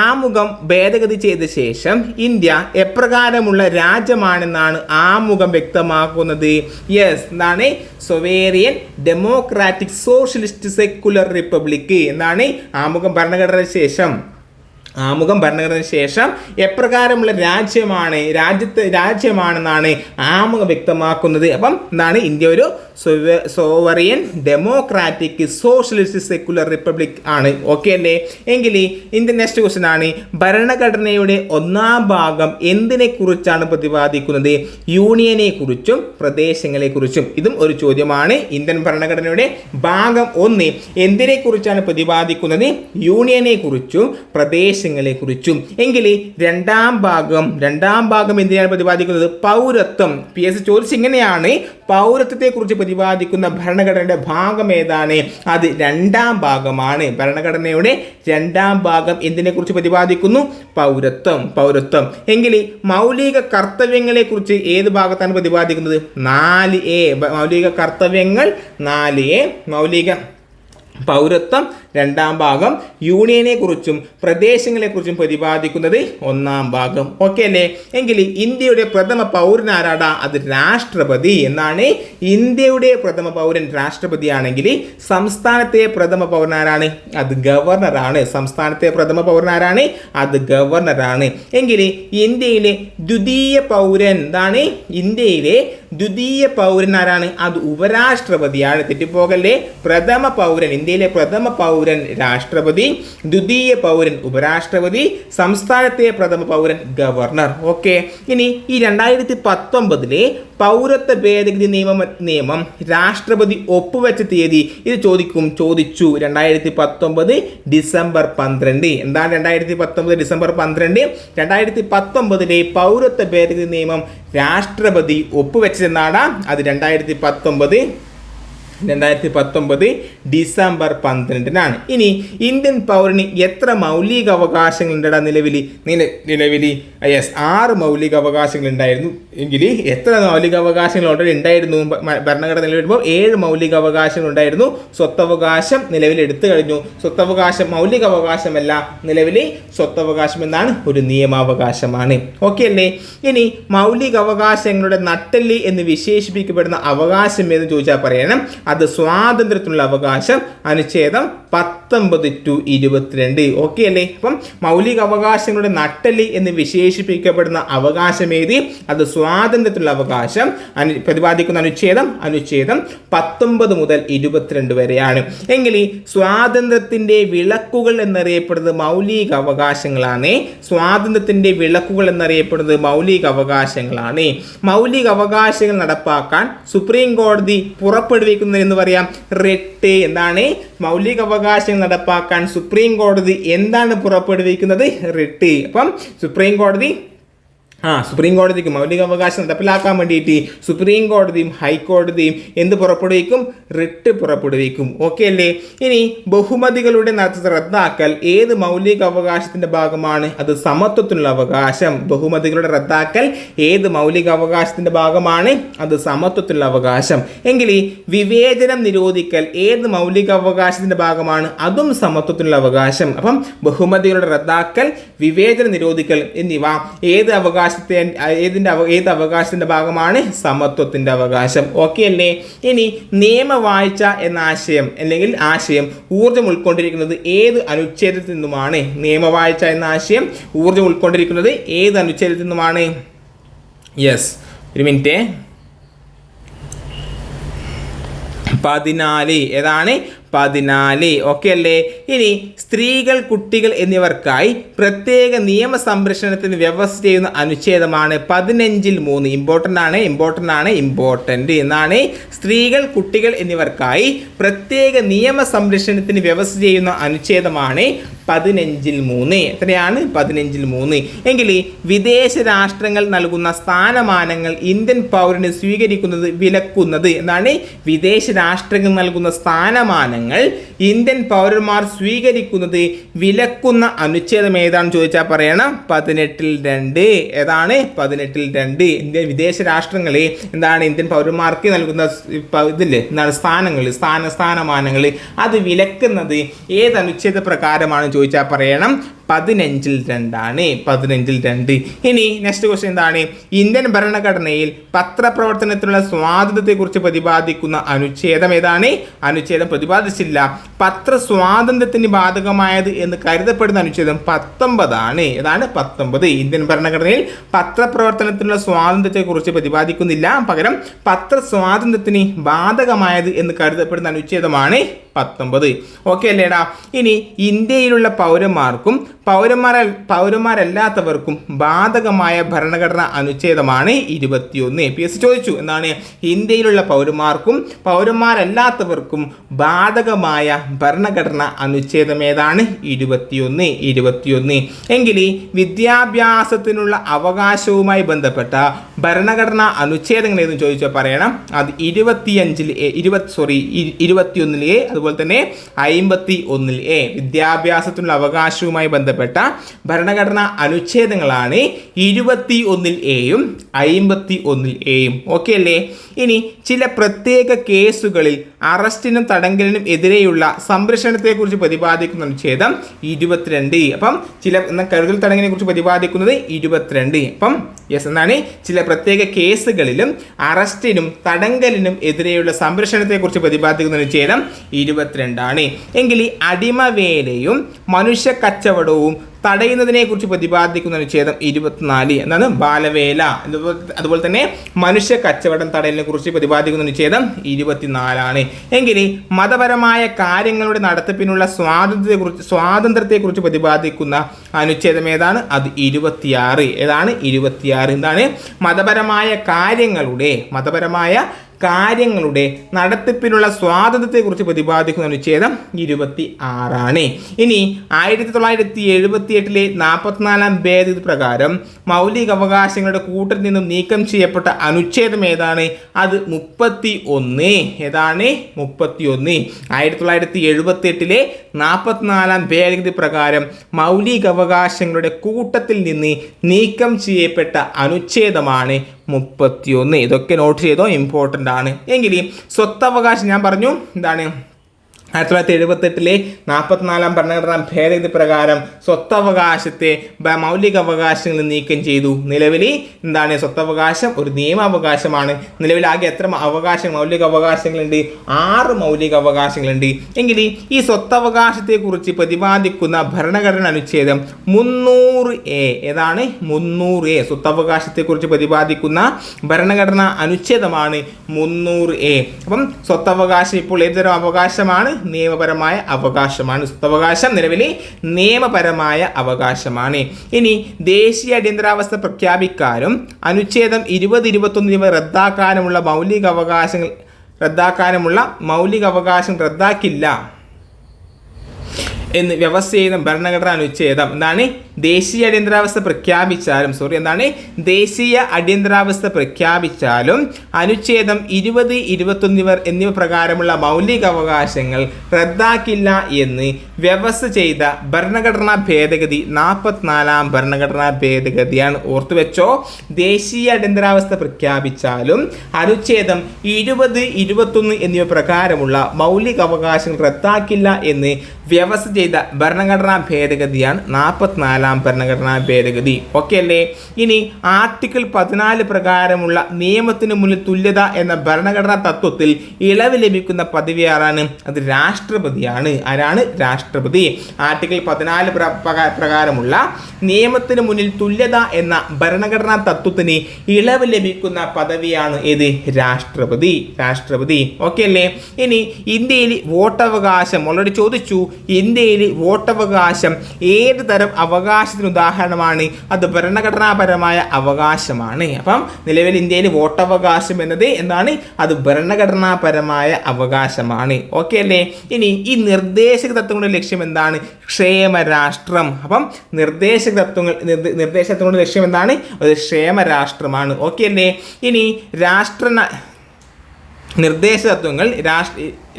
ആമുഖം ഭേദഗതി ചെയ്ത ശേഷം ഇന്ത്യ എപ്രകാരമുള്ള രാജ്യമാണെന്നാണ് ആമുഖം വ്യക്തമാക്കുന്നത്? യെസ്, എന്താണ്? Sovereign democratic socialist secular republic എന്നാണ് ആമുഖം. ഭരണഘടനയ്ക്ക് ശേഷം ആമുഖം ഭരണഘടനയ്ക്ക് ശേഷം എപ്രകാരമുള്ള രാജ്യമാണെന്നാണ് ആമുഖം വ്യക്തമാക്കുന്നത്. അപ്പം എന്താണ് ഇന്ത്യ ഒരു സോവറിയൻ ഡെമോക്രാറ്റിക് സോഷ്യലിസ്റ്റ് സെക്യുലർ റിപ്പബ്ലിക് ആണ്. ഓക്കെ അല്ലേ? എങ്കിൽ ഇന്ത്യൻ നെക്സ്റ്റ് ക്വസ്റ്റ്യൻ ആണ്, ഭരണഘടനയുടെ ഒന്നാം ഭാഗം എന്തിനെ കുറിച്ചാണ് പ്രതിപാദിക്കുന്നത്? യൂണിയനെ കുറിച്ചും പ്രദേശങ്ങളെ കുറിച്ചും. ഇതും ഒരു ചോദ്യമാണ്. ഇന്ത്യൻ ഭരണഘടനയുടെ ഭാഗം 1 എന്തിനെ കുറിച്ചാണ് പ്രതിപാദിക്കുന്നത്? യൂണിയനെ കുറിച്ചും പ്രദേശങ്ങളെ കുറിച്ചും. എങ്കിൽ രണ്ടാം ഭാഗം എന്തിനാണ് പ്രതിപാദിക്കുന്നത്? പൗരത്വം. PSC ചോദിച്ചത് ഇങ്ങനെയാണ്, പൗരത്വത്തെ കുറിച്ച് പ്രതിപാദിക്കുന്ന ഭരണഘടനയുടെ ഭാഗം ഏതാണ്? അത് രണ്ടാം ഭാഗമാണ്. ഭരണഘടനയുടെ രണ്ടാം ഭാഗം എന്തിനെ കുറിച്ച് പ്രതിപാദിക്കുന്നു? പൗരത്വം. എങ്കിൽ മൗലിക കർത്തവ്യങ്ങളെ കുറിച്ച് ഏത് ഭാഗത്താണ് പ്രതിപാദിക്കുന്നത്? 4A. മൗലിക കർത്തവ്യങ്ങൾ 4A. മൗലിക പൗരത്വം രണ്ടാം ഭാഗം, യൂണിയനെ കുറിച്ചും പ്രദേശങ്ങളെ കുറിച്ചും പ്രതിപാദിക്കുന്നത് ഒന്നാം ഭാഗം. ഓക്കെ അല്ലേ? എങ്കിൽ ഇന്ത്യയുടെ പ്രഥമ പൗരൻ ആരാടാ? അത് രാഷ്ട്രപതി. എന്നാണ് ഇന്ത്യയുടെ പ്രഥമ പൗരൻ രാഷ്ട്രപതിയാണെങ്കിൽ സംസ്ഥാനത്തെ പ്രഥമ പൗരൻ ആരാണ്? അത് ഗവർണറാണ്. സംസ്ഥാനത്തെ പ്രഥമ പൗരൻ ആരാണ്? അത് ഗവർണറാണ്. എങ്കിൽ ഇന്ത്യയിലെ ദ്വിതീയ പൗരൻ എന്താണ്? ഇന്ത്യയിലെ ദ്വിതീയ പൗരൻ ആരാണ്? അത് ഉപരാഷ്ട്രപതിയാണ്. തെറ്റിപ്പോകല്ലേ? പ്രഥമ പൗരൻ, ഇന്ത്യയിലെ പ്രഥമ പൗരൻ രാഷ്ട്രപതി, ദ്വിതീയ പൗരൻ ഉപരാഷ്ട്രപതി, സംസ്ഥാനത്തെ പ്രഥമ പൗരൻ ഗവർണർ. ഓക്കെ. ഇനി ഈ 2019 പൗരത്വ ഭേദഗതി നിയമം രാഷ്ട്രപതി ഒപ്പുവെച്ച തീയതി ഇത് ചോദിച്ചു 2019 ഡിസംബർ 12. എന്താണ് 2019 ഡിസംബർ 12? 2019 പൗരത്വ ഭേദഗതി നിയമം രാഷ്ട്രപതി ഒപ്പുവെച്ചതെന്നാണ്. അത് 2019 ഡിസംബർ 12. ഇനി ഇന്ത്യൻ പൗരന് എത്ര മൗലിക അവകാശങ്ങളുണ്ടാ നിലവിൽ? 6 മൗലിക അവകാശങ്ങൾ ഉണ്ടായിരുന്നു. എങ്കിൽ എത്ര മൗലിക അവകാശങ്ങൾ ഓൾറെഡി ഉണ്ടായിരുന്നു? ഭരണഘടന നിലവിൽ വരുമ്പോൾ 7 മൗലിക അവകാശങ്ങൾ ഉണ്ടായിരുന്നു. സ്വത്തവകാശം നിലവിൽ എടുത്തു കഴിഞ്ഞു. സ്വത്തവകാശം മൗലിക അവകാശമല്ല, നിലവിൽ സ്വത്തവകാശം എന്നാണ്, ഒരു നിയമാവകാശമാണ്. ഓക്കെ അല്ലേ? ഇനി മൗലിക അവകാശങ്ങളുടെ നട്ടെല്ല് എന്ന് വിശേഷിപ്പിക്കപ്പെടുന്ന അവകാശം എന്ന് ചോദിച്ചാൽ പറയണം, അത് സ്വാതന്ത്ര്യത്തിനുള്ള അവകാശം. അനുച്ഛേദം 19-22. ഓക്കെ അല്ലേ? അപ്പം മൗലിക അവകാശങ്ങളുടെ നട്ടെല്ല് എന്ന് വിശേഷിപ്പിക്കപ്പെടുന്ന അവകാശം ഏത്? അത് സ്വാതന്ത്ര്യത്തിനുള്ള അവകാശം. പ്രതിപാദിക്കുന്ന അനുച്ഛേദം 19 മുതൽ 22 വരെയാണ്. എങ്കിൽ സ്വാതന്ത്ര്യത്തിന്റെ വിളക്കുകൾ എന്നറിയപ്പെടുന്നത് മൗലിക അവകാശങ്ങളാണ്. സ്വാതന്ത്ര്യത്തിന്റെ വിളക്കുകൾ എന്നറിയപ്പെടുന്നത് മൗലിക അവകാശങ്ങളാണ്. മൗലിക അവകാശങ്ങൾ നടപ്പാക്കാൻ സുപ്രീം കോടതി പുറപ്പെടുവിക്കുന്ന എന്ന് പറയാം റിട്ട്. എന്താണ്? മൗലിക അവകാശങ്ങൾ നടപ്പാക്കാൻ സുപ്രീം കോടതി എന്താണ് പുറപ്പെടുവിക്കുന്നത്? റിട്ട്. അപ്പം സുപ്രീം കോടതിക്ക് മൗലിക അവകാശം നടപ്പിലാക്കാൻ വേണ്ടിയിട്ട് സുപ്രീം കോടതിയും ഹൈക്കോടതിയും എന്ത് പുറപ്പെടുവിക്കും? റിട്ട് പുറപ്പെടുവിക്കും. ഓക്കെ അല്ലേ? ഇനി ബഹുമതികളുടെ റദ്ദാക്കൽ ഏത് മൗലിക അവകാശത്തിന്റെ ഭാഗമാണ്? അത് സമത്വത്തിനുള്ള അവകാശം. ബഹുമതികളുടെ റദ്ദാക്കൽ ഏത് മൗലിക അവകാശത്തിന്റെ ഭാഗമാണ്? അത് സമത്വത്തിനുള്ള അവകാശം. എങ്കിൽ വിവേചനം നിരോധിക്കൽ ഏത് മൗലിക അവകാശത്തിന്റെ ഭാഗമാണ്? അതും സമത്വത്തിനുള്ള അവകാശം. അപ്പം ബഹുമതികളുടെ റദ്ദാക്കൽ, വിവേചനം നിരോധിക്കൽ എന്നിവ ഏത് ഏത് അവകാശത്തിന്റെ ഭാഗമാണ്? സമത്വത്തിന്റെ അവകാശം. ഓക്കെ അല്ലേ? ഇനി നിയമവാഴ്ച എന്ന ആശയം ഊർജ്ജം ഉൾക്കൊണ്ടിരിക്കുന്നത് ഏത് അനുച്ഛേദത്തിൽ നിന്നുമാണ്? നിയമവാഴ്ച എന്ന ആശയം ഊർജ്ജം ഉൾക്കൊണ്ടിരിക്കുന്നത് ഏത് അനുച്ഛേദത്തിൽ നിന്നുമാണ്? ഒരു മിനിറ്റ്. 14. ഏതാണ്? 14. ഓക്കെ അല്ലേ? ഇനി സ്ത്രീകൾ, കുട്ടികൾ എന്നിവർക്കായി പ്രത്യേക നിയമ സംരക്ഷണത്തിന് വ്യവസ്ഥ ചെയ്യുന്ന അനുച്ഛേദമാണ് 15-3. ഇമ്പോർട്ടൻ്റ് എന്നാണ്. സ്ത്രീകൾ, കുട്ടികൾ എന്നിവർക്കായി പ്രത്യേക നിയമ സംരക്ഷണത്തിന് വ്യവസ്ഥ ചെയ്യുന്ന അനുച്ഛേദമാണ് 15-3. എത്രയാണ്? 15-3. എങ്കിൽ വിദേശ രാഷ്ട്രങ്ങൾ നൽകുന്ന സ്ഥാനമാനങ്ങൾ ഇന്ത്യൻ പൗരന് സ്വീകരിക്കുന്നത് വിലക്കുന്നത് എന്താണ്? വിദേശ രാഷ്ട്രങ്ങൾ നൽകുന്ന സ്ഥാനമാനങ്ങൾ ഇന്ത്യൻ പൗരന്മാർ സ്വീകരിക്കുന്നത് വിലക്കുന്ന അനുച്ഛേദം ഏതാണെന്ന് ചോദിച്ചാൽ പറയണം 18-2. ഏതാണ്? 18-2. ഇന്ത്യൻ വിദേശ രാഷ്ട്രങ്ങളെ എന്താണ് ഇന്ത്യൻ പൗരന്മാർക്ക് നൽകുന്ന ഇതില്ലേ എന്താണ് സ്ഥാനമാനങ്ങൾ അത് വിലക്കുന്നത് ഏത് അനുച്ഛേദ പ്രകാരമാണ് ചോദിച്ചാൽ പറയണം 15-ൽ 2 15-ൽ 2. ഇനി നെക്സ്റ്റ് ക്വസ്റ്റ്യൻ എന്താണ്? ഇന്ത്യൻ ഭരണഘടനയിൽ പത്രപ്രവർത്തനത്തിനുള്ള സ്വാതന്ത്ര്യത്തെക്കുറിച്ച് പ്രതിപാദിക്കുന്ന അനുച്ഛേദം ഏതാണ്? അനുച്ഛേദം പ്രതിപാദിച്ചില്ല. പത്രസ്വാതന്ത്ര്യത്തിന് ബാധകമായത് എന്ന് കരുതപ്പെടുന്ന അനുച്ഛേദം 19 ഏതാണ്? 19. ഇന്ത്യൻ ഭരണഘടനയിൽ പത്രപ്രവർത്തനത്തിനുള്ള സ്വാതന്ത്ര്യത്തെക്കുറിച്ച് പ്രതിപാദിക്കുന്നില്ല, പകരം പത്രസ്വാതന്ത്ര്യത്തിന് ബാധകമായത് എന്ന് കരുതപ്പെടുന്ന അനുച്ഛേദമാണ് 19. ഓക്കെ അല്ലേടാ? ഇനി ഇന്ത്യയിലുള്ള പൗരന്മാർക്കും പൗരന്മാരല്ലാത്തവർക്കും ബാധകമായ ഭരണഘടനാ അനുച്ഛേദമാണ് 21. PSC ചോദിച്ചു എന്താണ്? ഇന്ത്യയിലുള്ള പൗരന്മാർക്കും പൗരന്മാരല്ലാത്തവർക്കും ബാധകമായ ഭരണഘടനാ അനുച്ഛേദം ഏതാണ്? 21. എങ്കിൽ വിദ്യാഭ്യാസത്തിനുള്ള അവകാശവുമായി ബന്ധപ്പെട്ട ഭരണഘടനാ അനുച്ഛേദങ്ങൾ ഏതെന്ന് ചോദിച്ചാൽ പറയണം. അത് 21 അതുപോലെ തന്നെ 51 വിദ്യാഭ്യാസത്തിനുള്ള അവകാശവുമായി ബന്ധപ്പെട്ട ഭരണഘടനാ അനുച്ഛേദങ്ങളാണ് 21 51 ഓക്കെ അല്ലേ? ഇനി ചില പ്രത്യേക കേസുകളിൽ അറസ്റ്റിനും തടങ്കലിനും എതിരെയുള്ള സംരക്ഷണത്തെക്കുറിച്ച് പ്രതിപാദിക്കുന്ന അനുച്ഛേദം 22. അപ്പം ചില കരുതൽ തടങ്കലിനെ കുറിച്ച് പ്രതിപാദിക്കുന്നത് 22. അപ്പം യെസ് എന്താണ്? ചില പ്രത്യേക കേസുകളിലും അറസ്റ്റിനും തടങ്കലിനും എതിരെയുള്ള സംരക്ഷണത്തെക്കുറിച്ച് പ്രതിപാദിക്കുന്ന അനുച്ഛേദം 22. എങ്കിൽ അടിമവേലയും മനുഷ്യ കച്ചവടവും തടയുന്നതിനെ കുറിച്ച് പ്രതിപാദിക്കുന്ന അനുച്ഛേദം 24 എന്നാണ് ബാലവേല. അതുപോലെ തന്നെ മനുഷ്യ കച്ചവടം തടയലിനെ കുറിച്ച് പ്രതിപാദിക്കുന്ന അനുച്ഛേദം 24. എങ്കിൽ മതപരമായ കാര്യങ്ങളുടെ നടത്തിപ്പിനുള്ള സ്വാതന്ത്ര്യത്തെക്കുറിച്ച് പ്രതിപാദിക്കുന്ന അനുച്ഛേദം ഏതാണ്? അത് 26. ഏതാണ്? 26. എന്താണ്? മതപരമായ കാര്യങ്ങളുടെ നടത്തിപ്പിനുള്ള സ്വാതന്ത്ര്യത്തെക്കുറിച്ച് പ്രതിപാദിക്കുന്ന അനുച്ഛേദം 26. ഇനി 1978 44 ഭേദഗതി പ്രകാരം മൗലിക അവകാശങ്ങളുടെ കൂട്ടത്തിൽ നിന്നും നീക്കം ചെയ്യപ്പെട്ട അനുച്ഛേദം ഏതാണ്? അത് 31. ഏതാണ്? 31. 1978 44 ഭേദഗതി പ്രകാരം മൗലിക അവകാശങ്ങളുടെ കൂട്ടത്തിൽ നിന്ന് നീക്കം ചെയ്യപ്പെട്ട അനുച്ഛേദമാണ് 31. ഇതൊക്കെ നോട്ട് ചെയ്തോ, ഇമ്പോർട്ടൻ്റ് ആണ്. എങ്കിൽ സ്വത്തവകാശം ഞാൻ പറഞ്ഞു എന്താണ്? 1978 44 ഭരണഘടനാ ഭേദഗതി പ്രകാരം സ്വത്തവകാശത്തെ മൗലിക അവകാശങ്ങൾ നീക്കം ചെയ്തു. നിലവിൽ എന്താണ്? സ്വത്തവകാശം ഒരു നിയമാവകാശമാണ്. നിലവിൽ ആകെ എത്ര മൗലിക അവകാശങ്ങളുണ്ട്? 6 മൗലിക അവകാശങ്ങളുണ്ട്. എങ്കിൽ ഈ സ്വത്തവകാശത്തെക്കുറിച്ച് പ്രതിപാദിക്കുന്ന ഭരണഘടന അനുച്ഛേദം 300A. ഏതാണ്? 300A. സ്വത്തവകാശത്തെക്കുറിച്ച് പ്രതിപാദിക്കുന്ന ഭരണഘടനാ അനുച്ഛേദമാണ് 300A. അപ്പം സ്വത്തവകാശം ഇപ്പോൾ ഏതൊരു അവകാശമാണ്? നിയമപരമായ അവകാശമാണ്. സ്വത്തവകാശം നിലവിൽ നിയമപരമായ അവകാശമാണ്. ഇനി ദേശീയ അടിയന്തരാവസ്ഥ പ്രഖ്യാപിക്കാനും അനുച്ഛേദം 20, 21 റദ്ദാക്കാനുമുള്ള മൗലിക അവകാശം റദ്ദാക്കില്ല എന്ന് വ്യവസ്ഥ ചെയ്യുന്ന ഭരണഘടനാ അനുച്ഛേദം എന്താണ്? ദേശീയ അടിയന്തരാവസ്ഥ പ്രഖ്യാപിച്ചാലും അനുച്ഛേദം 20, 21 എന്നിവ പ്രകാരമുള്ള മൗലിക അവകാശങ്ങൾ റദ്ദാക്കില്ല എന്ന് വ്യവസ്ഥ ചെയ്ത ഭരണഘടനാ ഭേദഗതി 44 ഭരണഘടനാ ഭേദഗതിയാണ്. ഓർത്തുവെച്ചോ, ദേശീയ അടിയന്തരാവസ്ഥ പ്രഖ്യാപിച്ചാലും അനുച്ഛേദം 20, 21 എന്നിവ പ്രകാരമുള്ള മൗലിക അവകാശങ്ങൾ റദ്ദാക്കില്ല എന്ന് വ്യവസ്ഥ ചെയ്ത ഭരണഘടനാ ഭേദഗതിയാണ് 44 ഭരണഘടനാ ഭേദഗതി. ഓക്കെ അല്ലേ? ഇനി ആർട്ടിക്കിൾ 14 പ്രകാരമുള്ള നിയമത്തിന് മുന്നിൽ തുല്യത എന്ന ഭരണഘടനാ തത്വത്തിൽ ഇളവ് ലഭിക്കുന്ന പദവി ആരാണ്? അത് രാഷ്ട്രപതിയാണ്. ആരാണ്? രാഷ്ട്രപതി. ആർട്ടിക്കിൾ 14 പ്രകാരമുള്ള നിയമത്തിന് മുന്നിൽ തുല്യത എന്ന ഭരണഘടനാ തത്വത്തിന് ഇളവ് ലഭിക്കുന്ന പദവിയാണ് ഏത്? രാഷ്ട്രപതി. ഓക്കെ അല്ലേ? ഇനി ഇന്ത്യയിൽ വോട്ടവകാശം ഓൾറെഡി ചോദിച്ചു. ഇന്ത്യയിൽ വോട്ടവകാശം ഏത് തരം അവകാശത്തിന് ഉദാഹരണമാണ്? അത് ഭരണഘടനാപരമായ അവകാശമാണ്. അപ്പം നിലവിൽ ഇന്ത്യയിൽ വോട്ടവകാശം എന്നത് എന്താണ്? അത് ഭരണഘടനാപരമായ അവകാശമാണ്. ഓക്കെ അല്ലേ? ഇനി ഈ നിർദ്ദേശക തത്വങ്ങളുടെ ലക്ഷ്യം എന്താണ്? ക്ഷേമരാഷ്ട്രം. അപ്പം നിർദ്ദേശക തത്വങ്ങളുടെ ലക്ഷ്യം എന്താണ്? അത് ക്ഷേമരാഷ്ട്രമാണ്. ഓക്കെ അല്ലേ? ഇനി നിർദ്ദേശതത്വങ്ങൾ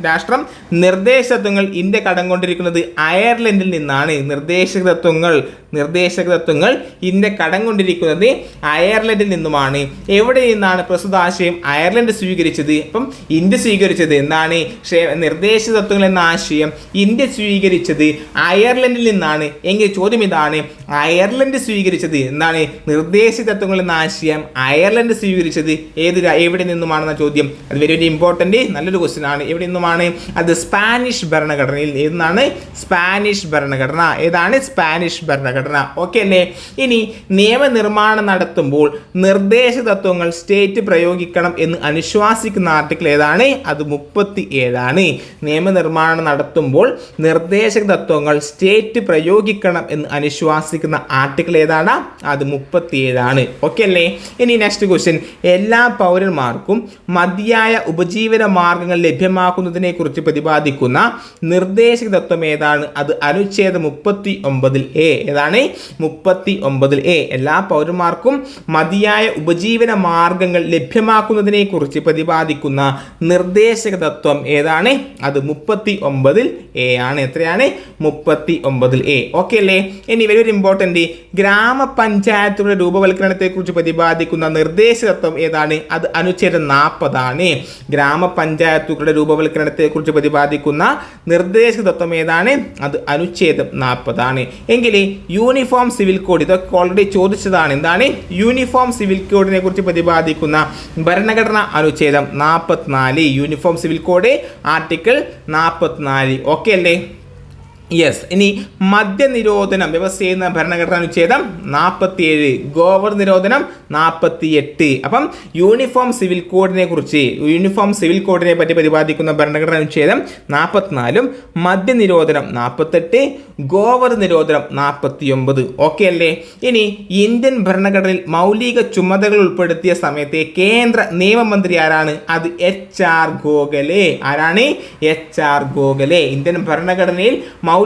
രാഷ്ട്രം നിർദ്ദേശതത്വങ്ങൾ ഇന്ത്യ കടം കൊണ്ടിരിക്കുന്നത് അയർലൻഡിൽ നിന്നാണ്. നിർദ്ദേശകതത്വങ്ങൾ ഇന്ത്യ കടം കൊണ്ടിരിക്കുന്നത് അയർലൻഡിൽ നിന്നുമാണ്. എവിടെ നിന്നാണ് പ്രസ്തുത ആശയം അയർലൻഡ് സ്വീകരിച്ചത്? അപ്പം ഇന്ത്യ സ്വീകരിച്ചത് എന്താണ്? നിർദ്ദേശതത്വങ്ങൾ എന്ന ആശയം ഇന്ത്യ സ്വീകരിച്ചത് അയർലൻഡിൽ നിന്നാണ്. എങ്കിൽ ചോദ്യം ഇതാണ്, അയർലൻഡ് സ്വീകരിച്ചത് എന്താണ്? നിർദ്ദേശതത്വങ്ങൾ എന്ന ആശയം അയർലൻഡ് സ്വീകരിച്ചത് എവിടെ നിന്നുമാണെന്ന ചോദ്യം. അത് വെരി ഇമ്പോർട്ടൻ്റ്, നല്ലൊരു ക്വസ്റ്റ്യൻ ആണ്. എവിടെ നിന്നുമാണ്? അത് സ്പാനിഷ് ഭരണഘടനയിൽ നിന്നാണ്. സ്പാനിഷ് ഭരണഘടന ഏതാണ്? സ്പാനിഷ് ഭരണഘടന. ഓക്കെ അല്ലേ? ഇനി നിയമനിർമ്മാണം നടത്തുമ്പോൾ നിർദ്ദേശ തത്വങ്ങൾ സ്റ്റേറ്റ് പ്രയോഗിക്കണം എന്ന് അനുശാസിക്കുന്ന ആർട്ടിക്കിൾ ഏതാണ്? അത് 37 നിയമനിർമ്മാണം നടത്തുമ്പോൾ നിർദ്ദേശ തത്വങ്ങൾ സ്റ്റേറ്റ് പ്രയോഗിക്കണം എന്ന് അനുശാസിക്കുന്ന ആർട്ടിക്കിൾ ഏതാണ്? അത് 37 ഓക്കെ അല്ലേ? ഇനി നെക്സ്റ്റ് ക്വസ്റ്റ്യൻ, എല്ലാ പൗരന്മാർക്കും മതിയായ ഉപജീവന മാർഗങ്ങൾ ലഭ്യമാക്കുന്നതിനെ കുറിച്ച് പ്രതിപാദിക്കുന്ന നിർദ്ദേശ തത്വം ഏതാണ്? അത് അനുച്ഛേദം 39A. ഏതാണ്? 39A. എല്ലാ പൗരന്മാർക്കും മതിയായ ഉപജീവന മാർഗങ്ങൾ ലഭ്യമാക്കുന്നതിനെ കുറിച്ച് പ്രതിപാദിക്കുന്ന നിർദ്ദേശക തത്വം ഏതാണ്? അത് 39A ആണ്. എത്രയാണ്? 39A. ഓക്കെ അല്ലേ? ഇനി വലിയൊരു ഇമ്പോർട്ടൻ്റ്, ഗ്രാമപഞ്ചായത്തുകളുടെ രൂപവൽക്കരണത്തെ കുറിച്ച് പ്രതിപാദിക്കുന്ന നിർദ്ദേശ തത്വം ഏതാണ്? അത് അനുച്ഛേദം 40 ഗ്രാമപഞ്ചായത്തുകളുടെ രൂപവൽക്കരണത്തെ കുറിച്ച് പ്രതിപാദിക്കുന്ന നിർദ്ദേശ തത്വം ഏതാണ്? അത് അനുച്ഛേദം 40 എങ്കിൽ യൂണിഫോം സിവിൽ കോഡ്, ഇതൊക്കെ ഓൾറെഡി ചോദിച്ചതാണ്. എന്താണ്? യൂണിഫോം സിവിൽ കോഡിനെ കുറിച്ച് പ്രതിപാദിക്കുന്ന ഭരണഘടന അനുച്ഛേദം 44. Uniform civil code article 44. Okay അല്ലേ? യെസ്. ഇനി മദ്യനിരോധനം വ്യവസ്ഥ ചെയ്യുന്ന ഭരണഘടന അനുച്ഛേദം 47. ഗോവർ നിരോധനം 48. അപ്പം യൂണിഫോം സിവിൽ കോഡിനെ പറ്റി പ്രതിപാദിക്കുന്ന ഭരണഘടന അനുച്ഛേദം 44, മദ്യനിരോധനം 48, ഗോവർ നിരോധനം 49. ഓക്കെ അല്ലേ? ഇനി ഇന്ത്യൻ ഭരണഘടനയിൽ മൗലിക ചുമതലകൾ ഉൾപ്പെടുത്തിയ സമയത്തെ കേന്ദ്ര നിയമമന്ത്രി ആരാണ്? അത് HR ഗോഖലെ. ആരാണ്? HR ഗോഖലെ. ഇന്ത്യൻ ഭരണഘടനയിൽ മൗലിക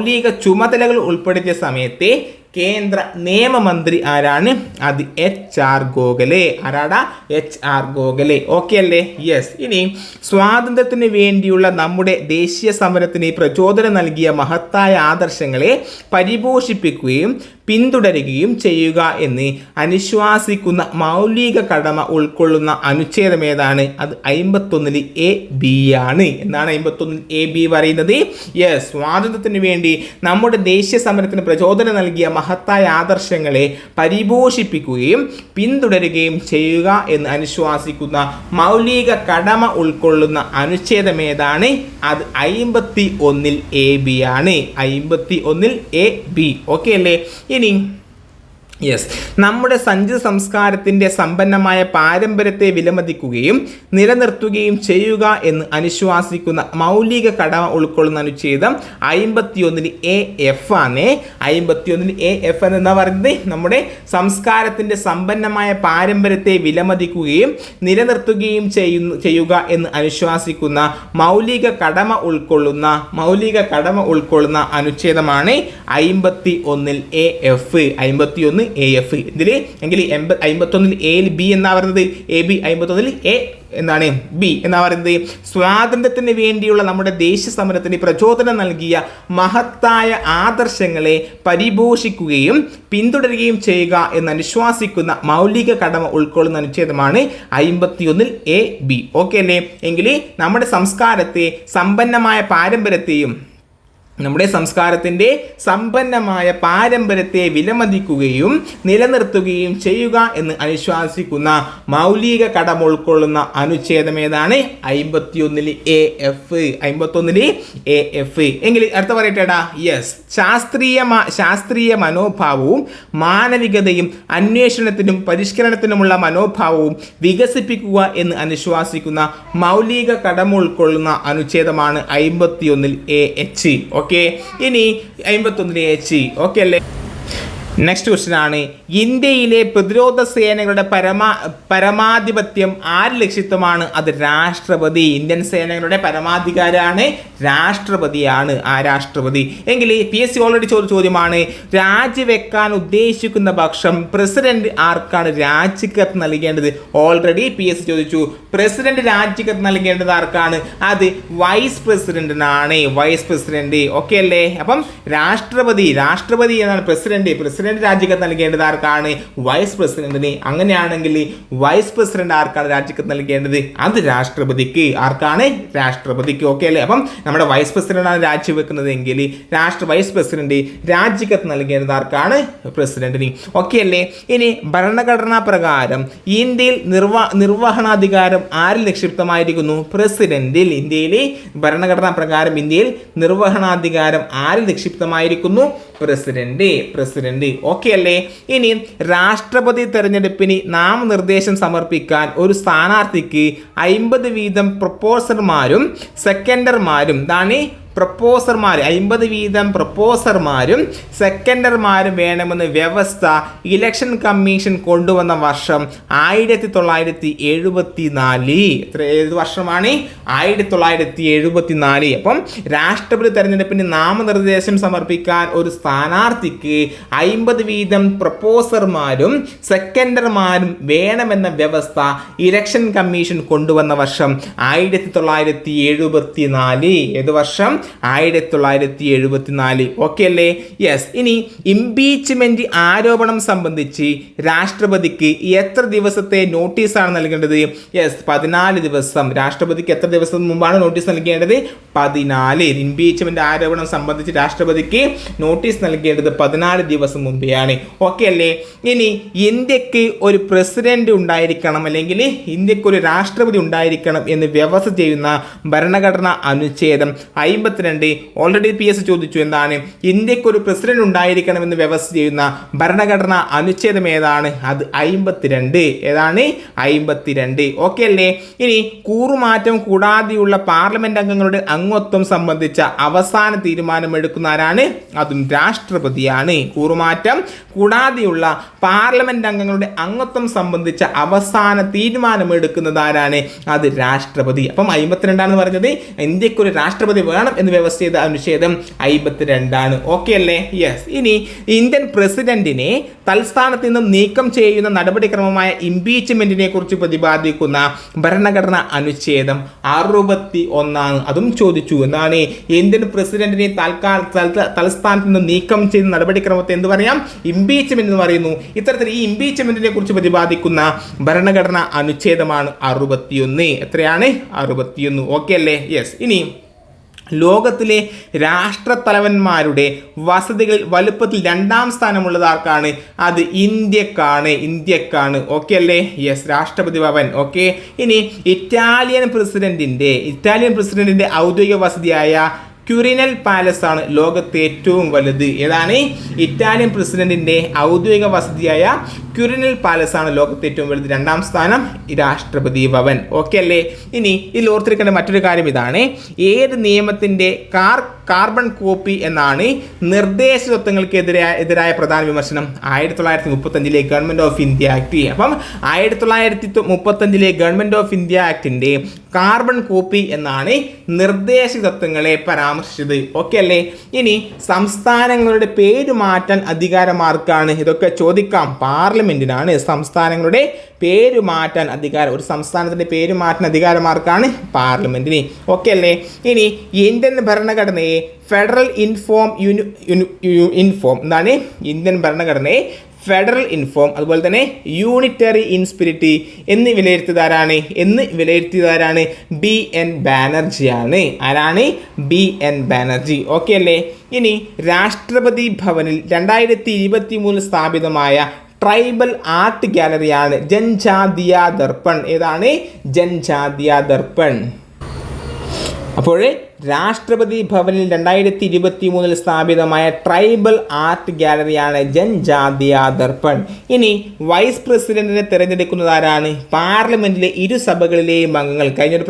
ചുമതലകൾ ഉൾപ്പെടുത്തിയ സമയത്തെ കേന്ദ്ര നിയമമന്ത്രി ആരാണ്? അത് HR ഗോഖലെ. ആരാടാ? HR ഗോഖലെ. ഓക്കെ അല്ലേ? യെസ്. ഇനി സ്വാതന്ത്ര്യത്തിന് വേണ്ടിയുള്ള നമ്മുടെ ദേശീയ സമരത്തിന് പ്രചോദനം നൽകിയ മഹത്തായ ആദർശങ്ങളെ പരിപോഷിപ്പിക്കുകയും പിന്തുടരുകയും ചെയ്യുക എന്ന് അനുശാസിക്കുന്ന മൗലിക കടമ ഉൾക്കൊള്ളുന്ന അനുച്ഛേദം ഏതാണ്? അത് 51AB ആണ്. എന്നാണ് 51AB പറയുന്നത്? യെസ്. സ്വാതന്ത്ര്യത്തിന് വേണ്ടി നമ്മുടെ ദേശീയ സമരത്തിന് പ്രചോദനം നൽകിയ മഹത്തായ ആദർശങ്ങളെ പരിപോഷിപ്പിക്കുകയും പിന്തുടരുകയും ചെയ്യുക എന്ന് അനുശാസിക്കുന്ന മൗലിക കടമ ഉൾക്കൊള്ളുന്ന അനുച്ഛേദം ഏതാണ്? അത് 51AB ആണ്. 51AB. ഓക്കെ അല്ലേ? ഇനി യെസ്, നമ്മുടെ സഞ്ചിത സംസ്കാരത്തിൻ്റെ സമ്പന്നമായ പാരമ്പര്യത്തെ വിലമതിക്കുകയും നിലനിർത്തുകയും ചെയ്യുക എന്ന് അനുശാസിക്കുന്ന മൗലിക കടമ ഉൾക്കൊള്ളുന്ന അനുച്ഛേദം 51AF ആണ്. 51AF എന്ന് പറയുന്നത് നമ്മുടെ സംസ്കാരത്തിൻ്റെ സമ്പന്നമായ പാരമ്പര്യത്തെ വിലമതിക്കുകയും നിലനിർത്തുകയും ചെയ്യുക എന്ന് അനുശാസിക്കുന്ന മൗലിക കടമ ഉൾക്കൊള്ളുന്ന അനുച്ഛേദമാണ് 51AF. 51AF. ഇതിൽ എങ്കിൽ 51A B എന്നാ പറയുന്നത് AB, 51A എന്താണ് B എന്നാ പറയുന്നത്? സ്വാതന്ത്ര്യത്തിന് വേണ്ടിയുള്ള നമ്മുടെ ദേശീയ സമരത്തിന് പ്രചോദനം നൽകിയ മഹത്തായ ആദർശങ്ങളെ പരിപോഷിക്കുകയും പിന്തുടരുകയും ചെയ്യുക എന്ന് അനുശാസിക്കുന്ന മൗലിക കടമ ഉൾക്കൊള്ളുന്ന അനുച്ഛേദമാണ് 51AB. ഓക്കെ അല്ലേ? എങ്കിൽ നമ്മുടെ സംസ്കാരത്തെ സമ്പന്നമായ പാരമ്പര്യത്തെയും നമ്മുടെ സംസ്കാരത്തിൻ്റെ സമ്പന്നമായ പാരമ്പര്യത്തെ വിലമതിക്കുകയും നിലനിർത്തുകയും ചെയ്യുക എന്ന് അനുശാസിക്കുന്ന മൗലിക കടമ ഉൾക്കൊള്ളുന്ന അനുച്ഛേദം ഏതാണ്? 51AF. 51AF. എങ്കിൽ അടുത്ത പറയട്ടേടാ. യെസ്. ശാസ്ത്രീയ മനോഭാവവും മാനവികതയും അന്വേഷണത്തിനും പരിഷ്കരണത്തിനുമുള്ള മനോഭാവവും വികസിപ്പിക്കുക എന്ന് അനുശാസിക്കുന്ന മൗലിക കടമ ഉൾക്കൊള്ളുന്ന അനുച്ഛേദമാണ് 51AH. ഓക്കെ. ഇനി 51AH. ഓക്കെ അല്ലേ? നെക്സ്റ്റ് ക്വസ്റ്റ്യൻ ആണ്, ഇന്ത്യയിലെ പ്രതിരോധ സേനകളുടെ പരമാധിപത്യം ആര് ലക്ഷ്യത്വമാണ്? അത് രാഷ്ട്രപതി. ഇന്ത്യൻ സേനകളുടെ പരമാധികാരാണ് രാഷ്ട്രപതിയാണ്. ആ രാഷ്ട്രപതി. എങ്കിൽ PSC ഓൾറെഡി ചോദ്യമാണ്, രാജിവെക്കാൻ ഉദ്ദേശിക്കുന്ന പക്ഷം പ്രസിഡന്റ് ആർക്കാണ് രാജിക്കത്ത് നൽകേണ്ടത്? ഓൾറെഡി PSC ചോദിച്ചു. പ്രസിഡന്റ് രാജിക്കത്ത് നൽകേണ്ടത് ആർക്കാണ്? അത് വൈസ് പ്രസിഡന്റിനാണ്. Vice president. ഓക്കെ അല്ലേ? അപ്പം രാഷ്ട്രപതി എന്നാണ് പ്രസിഡന്റ് രാജിക്കത്ത് നൽകേണ്ടത് ആർക്കാണ്? വൈസ് പ്രസിഡന്റിന്. അങ്ങനെയാണെങ്കിൽ വൈസ് പ്രസിഡന്റ് ആർക്കാണ് രാജിക്കത്ത് നൽകേണ്ടത്? അത് രാഷ്ട്രപതിക്ക്. ആർക്കാണ്? രാഷ്ട്രപതിക്ക്. ഓക്കെ അല്ലേ? അപ്പം നമ്മുടെ വൈസ് പ്രസിഡന്റ് ആണ് രാജിവെക്കുന്നത് എങ്കിൽ വൈസ് പ്രസിഡന്റ് രാജിക്കത്ത് നൽകേണ്ടത് ആർക്കാണ്? പ്രസിഡന്റിന്. ഓക്കെ അല്ലേ? ഇനി ഭരണഘടനാ പ്രകാരം ഇന്ത്യയിൽ നിർവഹണാധികാരം ആരിൽ നിക്ഷിപ്തമായിരിക്കുന്നു? പ്രസിഡന്റിൽ. ഇന്ത്യയിലെ ഭരണഘടനാ പ്രകാരം ഇന്ത്യയിൽ നിർവഹണാധികാരം ആരിൽ നിക്ഷിപ്തമായിരിക്കുന്നു? പ്രസിഡന്റ്. ഓക്കെ അല്ലേ? ഇനി രാഷ്ട്രപതി തെരഞ്ഞെടുപ്പിന് നാമനിർദ്ദേശം സമർപ്പിക്കാൻ ഒരു സ്ഥാനാർത്ഥിക്ക് 50 വീതം പ്രൊപ്പോസർമാരും സെക്കൻഡർമാരും 50 വീതം പ്രൊപ്പോസർമാരും സെക്കൻഡർമാരും വേണമെന്ന് വ്യവസ്ഥ ഇലക്ഷൻ കമ്മീഷൻ കൊണ്ടുവന്ന വർഷം 1974. ഏത് വർഷമാണ്? 1974. അപ്പം രാഷ്ട്രപതി തെരഞ്ഞെടുപ്പിന് നാമനിർദ്ദേശം സമർപ്പിക്കാൻ ഒരു സ്ഥാനാർത്ഥിക്ക് 50 വീതം പ്രൊപ്പോസർമാരും സെക്കൻഡർമാരും വേണമെന്ന വ്യവസ്ഥ ഇലക്ഷൻ കമ്മീഷൻ കൊണ്ടുവന്ന വർഷം 1974. ഏത് വർഷം? 1974. ഓക്കെ അല്ലേ? യെസ്. ഇനി ഇംപീച്ച്മെന്റ് ആരോപണം സംബന്ധിച്ച് രാഷ്ട്രപതിക്ക് എത്ര ദിവസത്തെ നോട്ടീസാണ് നൽകേണ്ടത്? യെസ്, 14 ദിവസം. രാഷ്ട്രപതിക്ക് എത്ര ദിവസം മുമ്പാണ് നോട്ടീസ് നൽകേണ്ടത്? 14. ഇംപീച്ച്മെന്റ് ആരോപണം സംബന്ധിച്ച് രാഷ്ട്രപതിക്ക് നോട്ടീസ് നൽകേണ്ടത് 14 ദിവസം മുമ്പെയാണ്. ഓക്കെ അല്ലേ? ഇനി ഇന്ത്യക്ക് ഒരു പ്രസിഡന്റ് ഉണ്ടായിരിക്കണം, അല്ലെങ്കിൽ ഇന്ത്യക്ക് ഒരു രാഷ്ട്രപതി ഉണ്ടായിരിക്കണം എന്ന് വ്യവസ്ഥ ചെയ്യുന്ന ഭരണഘടനാ അനുച്ഛേദം 52. ഓൾറെഡി PSC ചോദിച്ചു, എന്താണ്? ഇന്ത്യക്ക് ഒരു പ്രസിഡന്റ് ഉണ്ടായിരിക്കണമെന്ന് വ്യവസ്ഥ ചെയ്യുന്ന ഭരണഘടനാ അനുച്ഛേദം ഏതാണ്? അത് 52. ഏതാണ്? 52. ഓക്കെ അല്ലേ? ഇനി കൂറുമാറ്റം കൂടാതെയുള്ള പാർലമെന്റ് അംഗങ്ങളുടെ അംഗത്വം സംബന്ധിച്ച അവസാന തീരുമാനമെടുക്കുന്ന ആരാണ്? അതും രാഷ്ട്രപതിയാണ്. കൂറുമാറ്റം കൂടാതെയുള്ള പാർലമെന്റ് അംഗങ്ങളുടെ അംഗത്വം സംബന്ധിച്ച അവസാന തീരുമാനമെടുക്കുന്നത് ആരാണ്? അത് രാഷ്ട്രപതി. അപ്പം 52 പറഞ്ഞത് ഇന്ത്യക്ക് ഒരു രാഷ്ട്രപതി വേണം എന്ന് വ്യവസ്ഥ ചെയ്ത അനുച്ഛേദം 52. ഓക്കെ അല്ലേ? യെസ്. ഇനി ഇന്ത്യൻ പ്രസിഡന്റിനെ തൽസ്ഥാനത്ത് നിന്നും നീക്കം ചെയ്യുന്ന നടപടിക്രമമായ ഇംപീച്ച്മെന്റിനെ കുറിച്ച് പ്രതിപാദിക്കുന്ന ഭരണഘടനാ അനുച്ഛേദം 61. അതും ചോദിച്ചു. എന്താണ്? ഇന്ത്യൻ പ്രസിഡന്റിനെ തൽസ്ഥാനത്ത് നിന്നും നീക്കം ചെയ്യുന്ന നടപടിക്രമത്തെ എന്ത് പറയാം? ഇംപീച്ച്മെന്റ് എന്ന് പറയുന്നു. ഇത്തരത്തിൽ ഈ ഇംപീച്ച്മെന്റിനെ കുറിച്ച് പ്രതിപാദിക്കുന്ന ഭരണഘടനാ അനുച്ഛേദമാണ് 61. എത്രയാണ്? 61. ഓക്കെ അല്ലേ? യെസ്. ഇനി ലോകത്തിലെ രാഷ്ട്രത്തലവന്മാരുടെ വസതികളിൽ വലുപ്പത്തിൽ 2ാം സ്ഥാനമുള്ളത് ആർക്കാണ്? അത് ഇന്ത്യക്കാണ്. ഓക്കെ അല്ലേ? യെസ്, രാഷ്ട്രപതി ഭവൻ. ഓക്കെ. ഇനി ഇറ്റാലിയൻ പ്രസിഡന്റിന്റെ ഔദ്യോഗിക വസതിയായ ക്യുറിനൽ പാലസ് ആണ് ലോകത്തെ ഏറ്റവും വലുത്. ഏതാണ്? ഇറ്റാലിയൻ പ്രസിഡന്റിന്റെ ഔദ്യോഗിക വസതിയായ ക്യുറിനൽ പാലസ് ആണ് ലോകത്തെ ഏറ്റവും വലുത്. 2ാം സ്ഥാനം രാഷ്ട്രപതി ഭവൻ. ഓക്കെ അല്ലേ? ഇനി ഇതിൽ ഓർത്തിരിക്കേണ്ട മറ്റൊരു കാര്യം ഇതാണ്, ഏത് നിയമത്തിന്റെ കാർബൺ കോപ്പി എന്നാണ് നിർദ്ദേശ തത്വങ്ങൾക്ക് എതിരായ പ്രധാന വിമർശനം? 1935 ഗവൺമെന്റ് ഓഫ് ഇന്ത്യ ആക്ട്. അപ്പം 1935 ഗവൺമെന്റ് ഓഫ് ഇന്ത്യ ആക്ടിന്റെ കാർബൺ കോപ്പി എന്നാണ് നിർദ്ദേശ തത്വങ്ങളെ പരാമർശിച്ചത്. ഓക്കെ അല്ലേ? ഇനി സംസ്ഥാനങ്ങളുടെ പേര് മാറ്റാൻ അധികാരം ആർക്കാണ്? ഇതൊക്കെ ചോദിക്കാം. പാർലമെന്റിനാണ് സംസ്ഥാനങ്ങളുടെ പേര് മാറ്റാൻ അധികാരം. ഒരു സംസ്ഥാനത്തിന്റെ പേര് മാറ്റാൻ അധികാരം ആർക്കാണ്? പാർലമെന്റിന്. ഓക്കെ അല്ലേ? ഇനി ഇന്ത്യൻ ഭരണഘടനയെ ഫെഡറൽ ഇൻഫോം എന്താണ്? ഇന്ത്യൻ ഭരണഘടനയെ ഫെഡറൽ ഇൻഫോം, അതുപോലെ തന്നെ യൂണിറ്ററി ഇൻ സ്പിരിറ്റ് എന്ന് വിലയിരുത്തിയതാരാണ്? BN ബാനർജിയാണ്. ആരാണ്? BN ബാനർജി. ഓക്കെ അല്ലേ? ഇനി രാഷ്ട്രപതി ഭവനിൽ 2023 സ്ഥാപിതമായ ട്രൈബൽ ആർട്ട് ഗാലറിയാണ് ജൻജാതിയ ദർപ്പൺ. ഏതാണ്? ജൻജാതിയ ദർപ്പൺ. അപ്പോൾ രാഷ്ട്രപതി ഭവനിൽ 2023 സ്ഥാപിതമായ ട്രൈബൽ ആർട്ട് ഗാലറിയാണ് ജൻജാതീയ ദർപ്പൺ. ഇനി വൈസ് പ്രസിഡന്റിനെ തിരഞ്ഞെടുക്കുന്നത് ആരാണ്? പാർലമെന്റിലെ ഇരുസഭകളിലെയും അംഗങ്ങൾ. കഴിഞ്ഞൊരു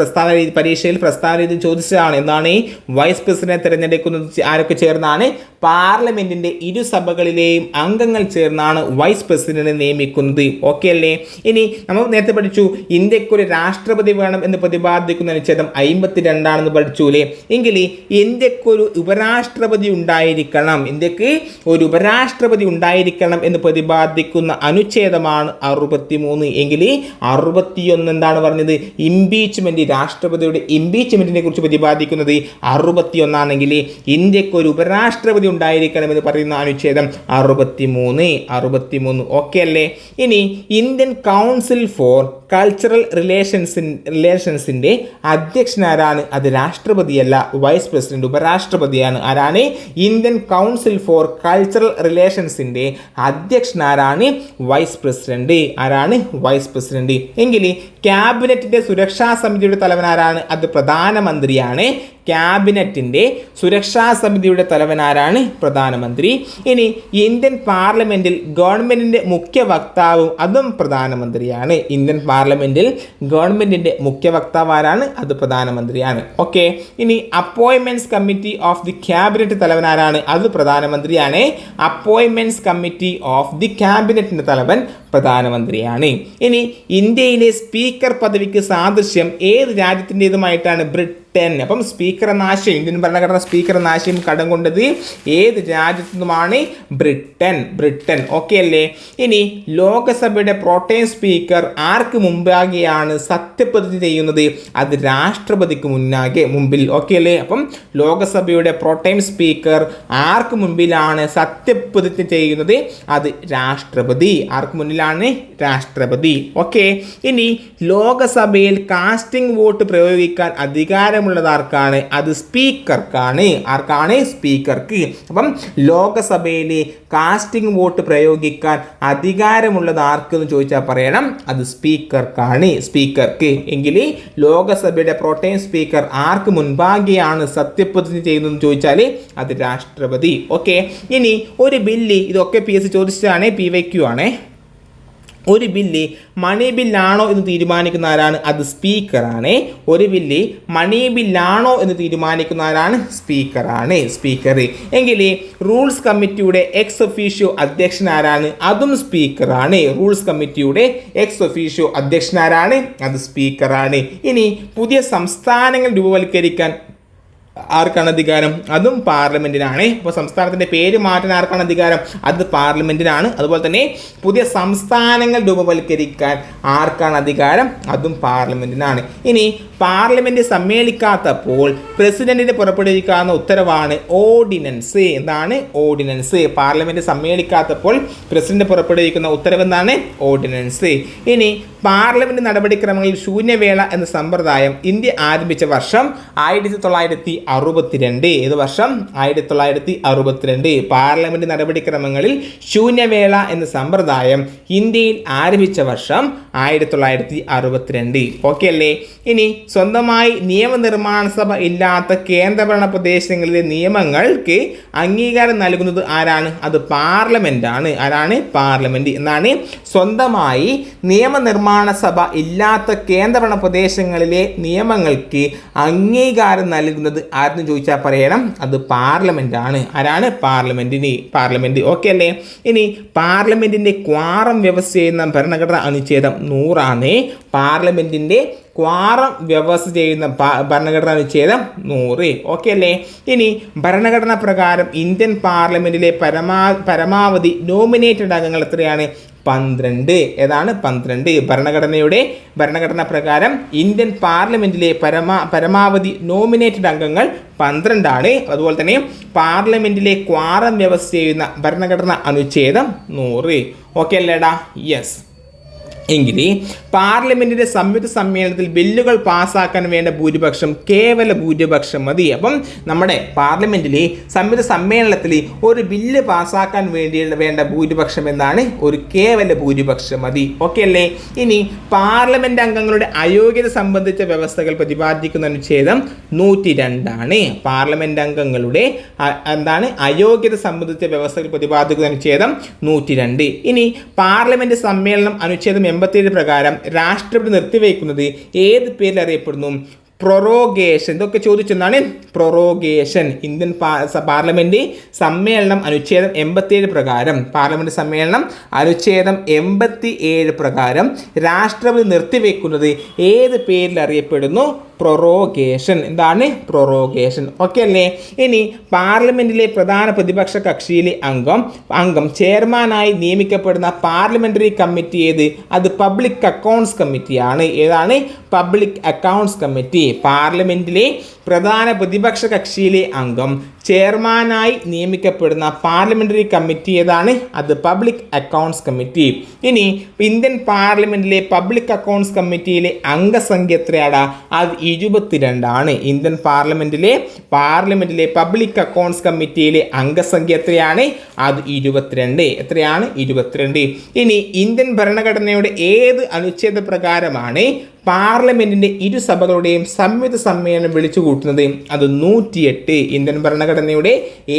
പരീക്ഷയിൽ പ്രസ്താവന രീതി ചോദിച്ചതാണ്. എന്താണ് ഈ വൈസ് പ്രസിഡന്റിനെ തിരഞ്ഞെടുക്കുന്നത്? ആരൊക്കെ ചേർന്നാണ്? പാർലമെന്റിന്റെ ഇരുസഭകളിലെയും അംഗങ്ങൾ ചേർന്നാണ് വൈസ് പ്രസിഡന്റിനെ നിയമിക്കുന്നത്. ഓക്കെ അല്ലേ? ഇനി നമ്മൾ നേരത്തെ പഠിച്ചു ഇന്ത്യക്കൊരു രാഷ്ട്രപതി വേണം എന്ന് പ്രതിപാദിക്കുന്ന അനുച്ഛേദം 52 പഠിച്ചൂലേ? എങ്കിൽ ഇന്ത്യക്കൊരു ഉപരാഷ്ട്രപതി ഉണ്ടായിരിക്കണം, ഇന്ത്യക്ക് ഒരു ഉപരാഷ്ട്രപതി ഉണ്ടായിരിക്കണം എന്ന് പ്രതിപാദിക്കുന്ന അനുച്ഛേദമാണ് 63. എങ്കിൽ 61 എന്താണ് പറഞ്ഞത്? ഇംപീച്ച്മെന്റ്, രാഷ്ട്രപതിയുടെ ഇംപീച്ച്മെന്റിനെ കുറിച്ച് പ്രതിപാദിക്കുന്നത് 61 ആണെങ്കിൽ ഇന്ത്യക്കൊരു ഉപരാഷ്ട്രപതി ഉണ്ടായിരിക്കണം എന്ന് പറയുന്ന അനുച്ഛേദം 63. ഓക്കെ അല്ലേ? ഇനി ഇന്ത്യൻ കൗൺസിൽ ഫോർ കൾച്ചറൽ റിലേഷൻസിന്റെ അധ്യക്ഷനാരാണ്? അത് രാഷ്ട്രപതിയല്ല, വൈസ് പ്രസിഡന്റ്, ഉപരാഷ്ട്രപതിയാണ്. ആരാണ്? ഇന്ത്യൻ കൗൺസിൽ ഫോർ കൾച്ചറൽ റിലേഷൻസിന്റെ അധ്യക്ഷനാരാണ്? Vice president. ആരാണ്? Vice president. എങ്കിൽ ക്യാബിനറ്റിന്റെ സുരക്ഷാ സമിതിയുടെ തലവനാരാണ്? അത് പ്രധാനമന്ത്രിയാണ്. ക്യാബിനറ്റിന്റെ സുരക്ഷാ സമിതിയുടെ തലവനാരാണ്? പ്രധാനമന്ത്രി. ഇനി ഇന്ത്യൻ പാർലമെന്റിൽ ഗവൺമെന്റിന്റെ മുഖ്യ വക്താവും അതും പ്രധാനമന്ത്രിയാണ്. ഇന്ത്യൻ പാർലമെന്റിൽ ഗവൺമെന്റിന്റെ മുഖ്യ വക്താവ് ആരാണ്? അത് പ്രധാനമന്ത്രിയാണ്. ഓക്കെ. ഇനി appointments committee of the cabinet തലവനാരാണ്? അത് പ്രധാനമന്ത്രിയാണ്. അപ്പോയിന്റ്മെന്റ്സ് കമ്മിറ്റി ഓഫ് ദി ക്യാബിനറ്റിന്റെ തലവൻ പ്രധാനമന്ത്രിയാണ്. ഇനി ഇന്ത്യയിലെ സ്പീക്കർ പദവിക്ക് സാദൃശ്യം ഏത് രാജ്യത്തിൻ്റെതുമായിട്ടാണ്? ബ്രിട്ടൻ. അപ്പം സ്പീക്കർ എന്ന ആശയം, ഇന്ത്യൻ ഭരണഘടന സ്പീക്കർ എന്ന ആശയം കടം കൊണ്ടത് ഏത് രാജ്യത്തു നിന്നുമാണ്? ബ്രിട്ടൻ. ഓക്കെ അല്ലേ? ഇനി ലോകസഭയുടെ പ്രോട്ടേം സ്പീക്കർ ആർക്ക് മുമ്പാകെയാണ് സത്യപ്രതിജ്ഞ ചെയ്യുന്നത്? അത് രാഷ്ട്രപതിക്ക് മുമ്പിൽ. ഓക്കെ അല്ലേ? അപ്പം ലോകസഭയുടെ പ്രോട്ടേം സ്പീക്കർ ആർക്ക് മുമ്പിലാണ് സത്യപ്രതിജ്ഞ ചെയ്യുന്നത്? അത് രാഷ്ട്രപതി. ആർക്ക് മുന്നിലാണ്? രാഷ്ട്രപതി. ഓക്കെ. ഇനി ലോകസഭയിൽ കാസ്റ്റിംഗ് വോട്ട് പ്രയോഗിക്കാൻ അധികാരമുള്ളത് ആർക്കാണ്? അത് സ്പീക്കർക്കാണ്. ആർക്കാണ്? സ്പീക്കർക്ക്. അപ്പം ലോകസഭയിലെ കാസ്റ്റിംഗ് വോട്ട് പ്രയോഗിക്കാൻ അധികാരമുള്ളത് ആർക്കെന്ന് ചോദിച്ചാൽ പറയണം അത് സ്പീക്കർക്കാണ്, സ്പീക്കർക്ക്. എങ്കിൽ ലോകസഭയുടെ പ്രോട്ടേം സ്പീക്കർ ആർക്ക് മുൻപാകെയാണ് സത്യപ്രതിജ്ഞ ചെയ്യുന്നതെന്ന് ചോദിച്ചാൽ അത് രാഷ്ട്രപതി. ഓക്കെ. ഇനി ഒരു ബില്ല്, ഇതൊക്കെ PSC ചോദിച്ചതാണ്, PYQ ആണ്. ഒരു ബില്ല് മണി ബില്ലാണോ എന്ന് തീരുമാനിക്കുന്ന ആരാണ്? അത് സ്പീക്കറാണ്. ഒരു ബില്ല് മണി ബില്ലാണോ എന്ന് തീരുമാനിക്കുന്ന ആരാണ്? സ്പീക്കറാണ്, സ്പീക്കർ. എങ്കിൽ റൂൾസ് കമ്മിറ്റിയുടെ എക്സ് ഒഫീഷ്യോ അധ്യക്ഷൻ ആരാണ്? അതും സ്പീക്കറാണ്. റൂൾസ് കമ്മിറ്റിയുടെ എക്സ് ഒഫീഷ്യോ അധ്യക്ഷൻ ആരാണ്? അത് സ്പീക്കറാണ്. ഇനി പുതിയ സംസ്ഥാനങ്ങൾ രൂപവൽക്കരിക്കാൻ ആർക്കാണ് അധികാരം? അതും പാർലമെന്റിനാണ്. അപ്പോൾ സംസ്ഥാനത്തിന്റെ പേര് മാറ്റാൻ ആർക്കാണ് അധികാരം? അത് പാർലമെന്റിനാണ്. അതുപോലെ തന്നെ പുതിയ സംസ്ഥാനങ്ങൾ രൂപവൽക്കരിക്കാൻ ആർക്കാണ് അധികാരം? അതും പാർലമെന്റിനാണ്. ഇനി പാർലമെന്റ് സമ്മേളിക്കാത്തപ്പോൾ പ്രസിഡന്റിന് പുറപ്പെടുവിക്കാവുന്ന ഉത്തരവാണ് ഓർഡിനൻസ്. എന്താണ് ഓർഡിനൻസ്? പാർലമെന്റ് സമ്മേളിക്കാത്തപ്പോൾ പ്രസിഡന്റ് പുറപ്പെടുവിക്കുന്ന ഉത്തരവെന്താണ്? ഓർഡിനൻസ്. ഇനി പാർലമെന്റ് നടപടിക്രമങ്ങളിൽ ശൂന്യവേള എന്ന സമ്പ്രദായം ഇന്ത്യ ആരംഭിച്ച വർഷം 1962. ഏത് വർഷം? 1962. പാർലമെന്റ് നടപടിക്രമങ്ങളിൽ ശൂന്യവേള എന്ന സമ്പ്രദായം ഇന്ത്യയിൽ ആരംഭിച്ച വർഷം 1962. ഓക്കെ അല്ലേ? ഇനി സ്വന്തമായി നിയമനിർമ്മാണ സഭ ഇല്ലാത്ത കേന്ദ്രഭരണ പ്രദേശങ്ങളിലെ നിയമങ്ങൾക്ക് അംഗീകാരം നൽകുന്നത് ആരാണ്? അത് പാർലമെന്റ് ആണ്. ആരാണ്? പാർലമെന്റ്. എന്നാണ് സ്വന്തമായി നിയമനിർമ്മാണ സഭ ഇല്ലാത്ത കേന്ദ്രഭരണ പ്രദേശങ്ങളിലെ നിയമങ്ങൾക്ക് അംഗീകാരം നൽകുന്നത് ആരെന്ന് ചോദിച്ചാൽ പറയണം അത് പാർലമെന്റ് ആണ്. ആരാണ്? പാർലമെന്റ്. ഓക്കെ അല്ലേ? ഇനി പാർലമെന്റിന്റെ ക്വാറം വ്യവസ്ഥ ചെയ്യുന്ന ഭരണഘടന അനുച്ഛേദം 100 ആണ്. പാർലമെന്റിന്റെ ക്വാറം വ്യവസ്ഥ ചെയ്യുന്ന ഭരണഘടന അനുച്ഛേദം 100. ഓക്കെ അല്ലേ? ഇനി ഭരണഘടന പ്രകാരം ഇന്ത്യൻ പാർലമെന്റിലെ പരമാവധി നോമിനേറ്റഡ് അംഗങ്ങൾ എത്രയാണ്? 12. ഏതാണ്? 12. ഭരണഘടന പ്രകാരം ഇന്ത്യൻ പാർലമെന്റിലെ പരമാവധി നോമിനേറ്റഡ് അംഗങ്ങൾ 12 ആണ്. അതുപോലെ തന്നെ പാർലമെന്റിലെ ക്വാറം വ്യവസ്ഥ ചെയ്യുന്ന ഭരണഘടന അനുച്ഛേദം 100. ഓക്കെ അല്ലേടാ? യെസ്. എങ്കിൽ പാർലമെന്റിന്റെ സംയുക്ത സമ്മേളനത്തിൽ ബില്ലുകൾ പാസ്സാക്കാൻ വേണ്ട ഭൂരിപക്ഷം കേവല ഭൂരിപക്ഷം മതി. അപ്പം നമ്മുടെ പാർലമെന്റിലെ സംയുക്ത സമ്മേളനത്തിൽ ഒരു ബില്ല് പാസ്സാക്കാൻ വേണ്ട ഭൂരിപക്ഷം എന്താണ്? ഒരു കേവല ഭൂരിപക്ഷം മതി. ഓക്കെ അല്ലേ? ഇനി പാർലമെന്റ് അംഗങ്ങളുടെ അയോഗ്യത സംബന്ധിച്ച വ്യവസ്ഥകൾ പ്രതിപാദിക്കുന്ന അനുച്ഛേദം 102 ആണ്. പാർലമെന്റ് അംഗങ്ങളുടെ എന്താണ് അയോഗ്യത സംബന്ധിച്ച വ്യവസ്ഥകൾ പ്രതിപാദിക്കുന്ന അനുച്ഛേദം 102. ഇനി പാർലമെന്റ് സമ്മേളനം അനുച്ഛേദം 87 പ്രകാരം രാഷ്ട്രപതി നിർത്തിവെക്കുന്നത് ഏത് പേരിൽ അറിയപ്പെടുന്നു? പ്രൊറോഗേഷൻ. ഇതൊക്കെ ചോദിച്ചെന്നാണ് പ്രൊറോഗേഷൻ. ഇന്ത്യൻ പാർലമെന്റ് സമ്മേളനം അനുച്ഛേദം 87 പ്രകാരം അനുച്ഛേദം 87 പ്രകാരം രാഷ്ട്രപതി നിർത്തിവെക്കുന്നത് ഏത് പേരിൽ അറിയപ്പെടുന്നു? പ്രൊറോഗേഷൻ. എന്താണ് പ്രൊറോഗേഷൻ? ഓക്കെ അല്ലേ? ഇനി പാർലമെന്റിലെ പ്രധാന പ്രതിപക്ഷ കക്ഷിയിലെ അംഗം ചെയർമാനായി നിയമിക്കപ്പെടുന്ന പാർലമെന്ററി കമ്മിറ്റി ഏത്? അത് പബ്ലിക് അക്കൗണ്ട്സ് കമ്മിറ്റിയാണ്. ഏതാണ്? Public accounts committee. പാർലമെന്റിലെ പ്രധാന പ്രതിപക്ഷ കക്ഷിയിലെ അംഗം ചെയർമാനായി നിയമിക്കപ്പെടുന്ന പാർലമെന്ററി കമ്മിറ്റി ഏതാണ്? അത് പബ്ലിക് അക്കൗണ്ട്സ് കമ്മിറ്റി. ഇനി ഇന്ത്യൻ പാർലമെന്റിലെ പബ്ലിക് അക്കൗണ്ട്സ് കമ്മിറ്റിയിലെ അംഗസംഖ്യ എത്രയാണ്? അത് 22 ആണ്. ഇന്ത്യൻ പാർലമെന്റിലെ പബ്ലിക് അക്കൗണ്ട്സ് കമ്മിറ്റിയിലെ അംഗസംഖ്യ എത്രയാണ്? അത് 22. എത്രയാണ്? 22. ഇനി ഇന്ത്യൻ ഭരണഘടനയുടെ ഏത് അനുച്ഛേദ പ്രകാരമാണ് പാർലമെന്റിന്റെ ഇരുസഭകളുടെയും സംയുക്ത സമ്മേളനം വിളിച്ചു കൂട്ടുന്നത്? അത് 108. ഇന്ത്യൻ ഭരണഘടനയുടെ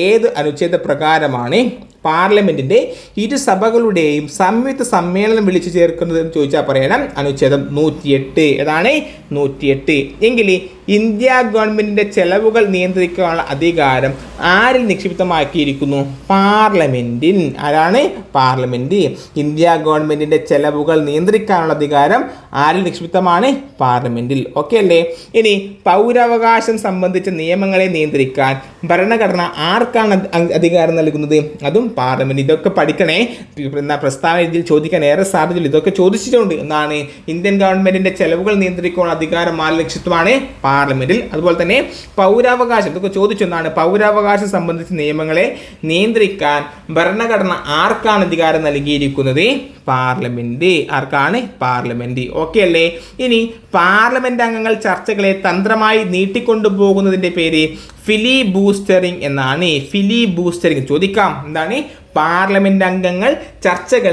ഏത് അനുച്ഛേദ പ്രകാരമാണ് പാർലമെന്റിന്റെ ഇരുസഭകളുടെയും സംയുക്ത സമ്മേളനം വിളിച്ചു ചേർക്കുന്നത് എന്ന് ചോദിച്ചാൽ പറയണം അനുച്ഛേദം 108. ഏതാണ്? 108. എങ്കിൽ ഇന്ത്യ ഗവൺമെന്റിന്റെ ചെലവുകൾ നിയന്ത്രിക്കാനുള്ള അധികാരം ആരിൽ നിക്ഷിപ്തമാക്കിയിരിക്കുന്നു? പാർലമെന്റിൽ. ആരാണ്? പാർലമെന്റ്. ഇന്ത്യ ഗവൺമെന്റിന്റെ ചെലവുകൾ നിയന്ത്രിക്കാനുള്ള അധികാരം ആരിൽ നിക്ഷിപ്തമാണ്? പാർലമെന്റിൽ. ഓക്കെ അല്ലേ? ഇനി പൗരാവകാശം സംബന്ധിച്ച നിയമങ്ങളെ നിയന്ത്രിക്കാൻ ഭരണഘടന ആർക്കാണ് അധികാരം നൽകുന്നത്? അതും പാർലമെന്റ്. ഇതൊക്കെ പഠിക്കണേ. പ്രസ്താവന രീതിയിൽ ചോദിക്കാൻ ഏറെ സാധ്യതയില്ല. ഇതൊക്കെ ചോദിച്ചിട്ടുണ്ട്. എന്താണ്? ഇന്ത്യൻ ഗവൺമെന്റിന്റെ ചെലവുകൾ നിയന്ത്രിക്കാനുള്ള അധികാരം ആരിൽ നിക്ഷിപ്തമാണ്? പാർലമെന്റിൽ. അതുപോലെ തന്നെ പൗരാവകാശം, ഇതൊക്കെ ചോദിച്ചെന്നാണ്. പൗരാവകാശം സംബന്ധിച്ച നിയമങ്ങളെ നിയന്ത്രിക്കാൻ ഭരണഘടന ആർക്കാണ് അധികാരം നൽകിയിരിക്കുന്നത്? പാർലമെന്റ്. ആർക്കാണ്? പാർലമെന്റ്. ഓക്കെ അല്ലേ? ഇനി പാർലമെന്റ് അംഗങ്ങൾ ചർച്ചകളെ തന്ത്രമായി നീട്ടിക്കൊണ്ടുപോകുന്നതിന്റെ പേര് ഫിലിബൂസ്റ്ററിംഗ് എന്നാണ്. ഫിലിബൂസ്റ്ററിംഗ് ചോദിക്കാം. എന്താണ്? പാർലമെന്റ് അംഗങ്ങൾ ചർച്ചയെ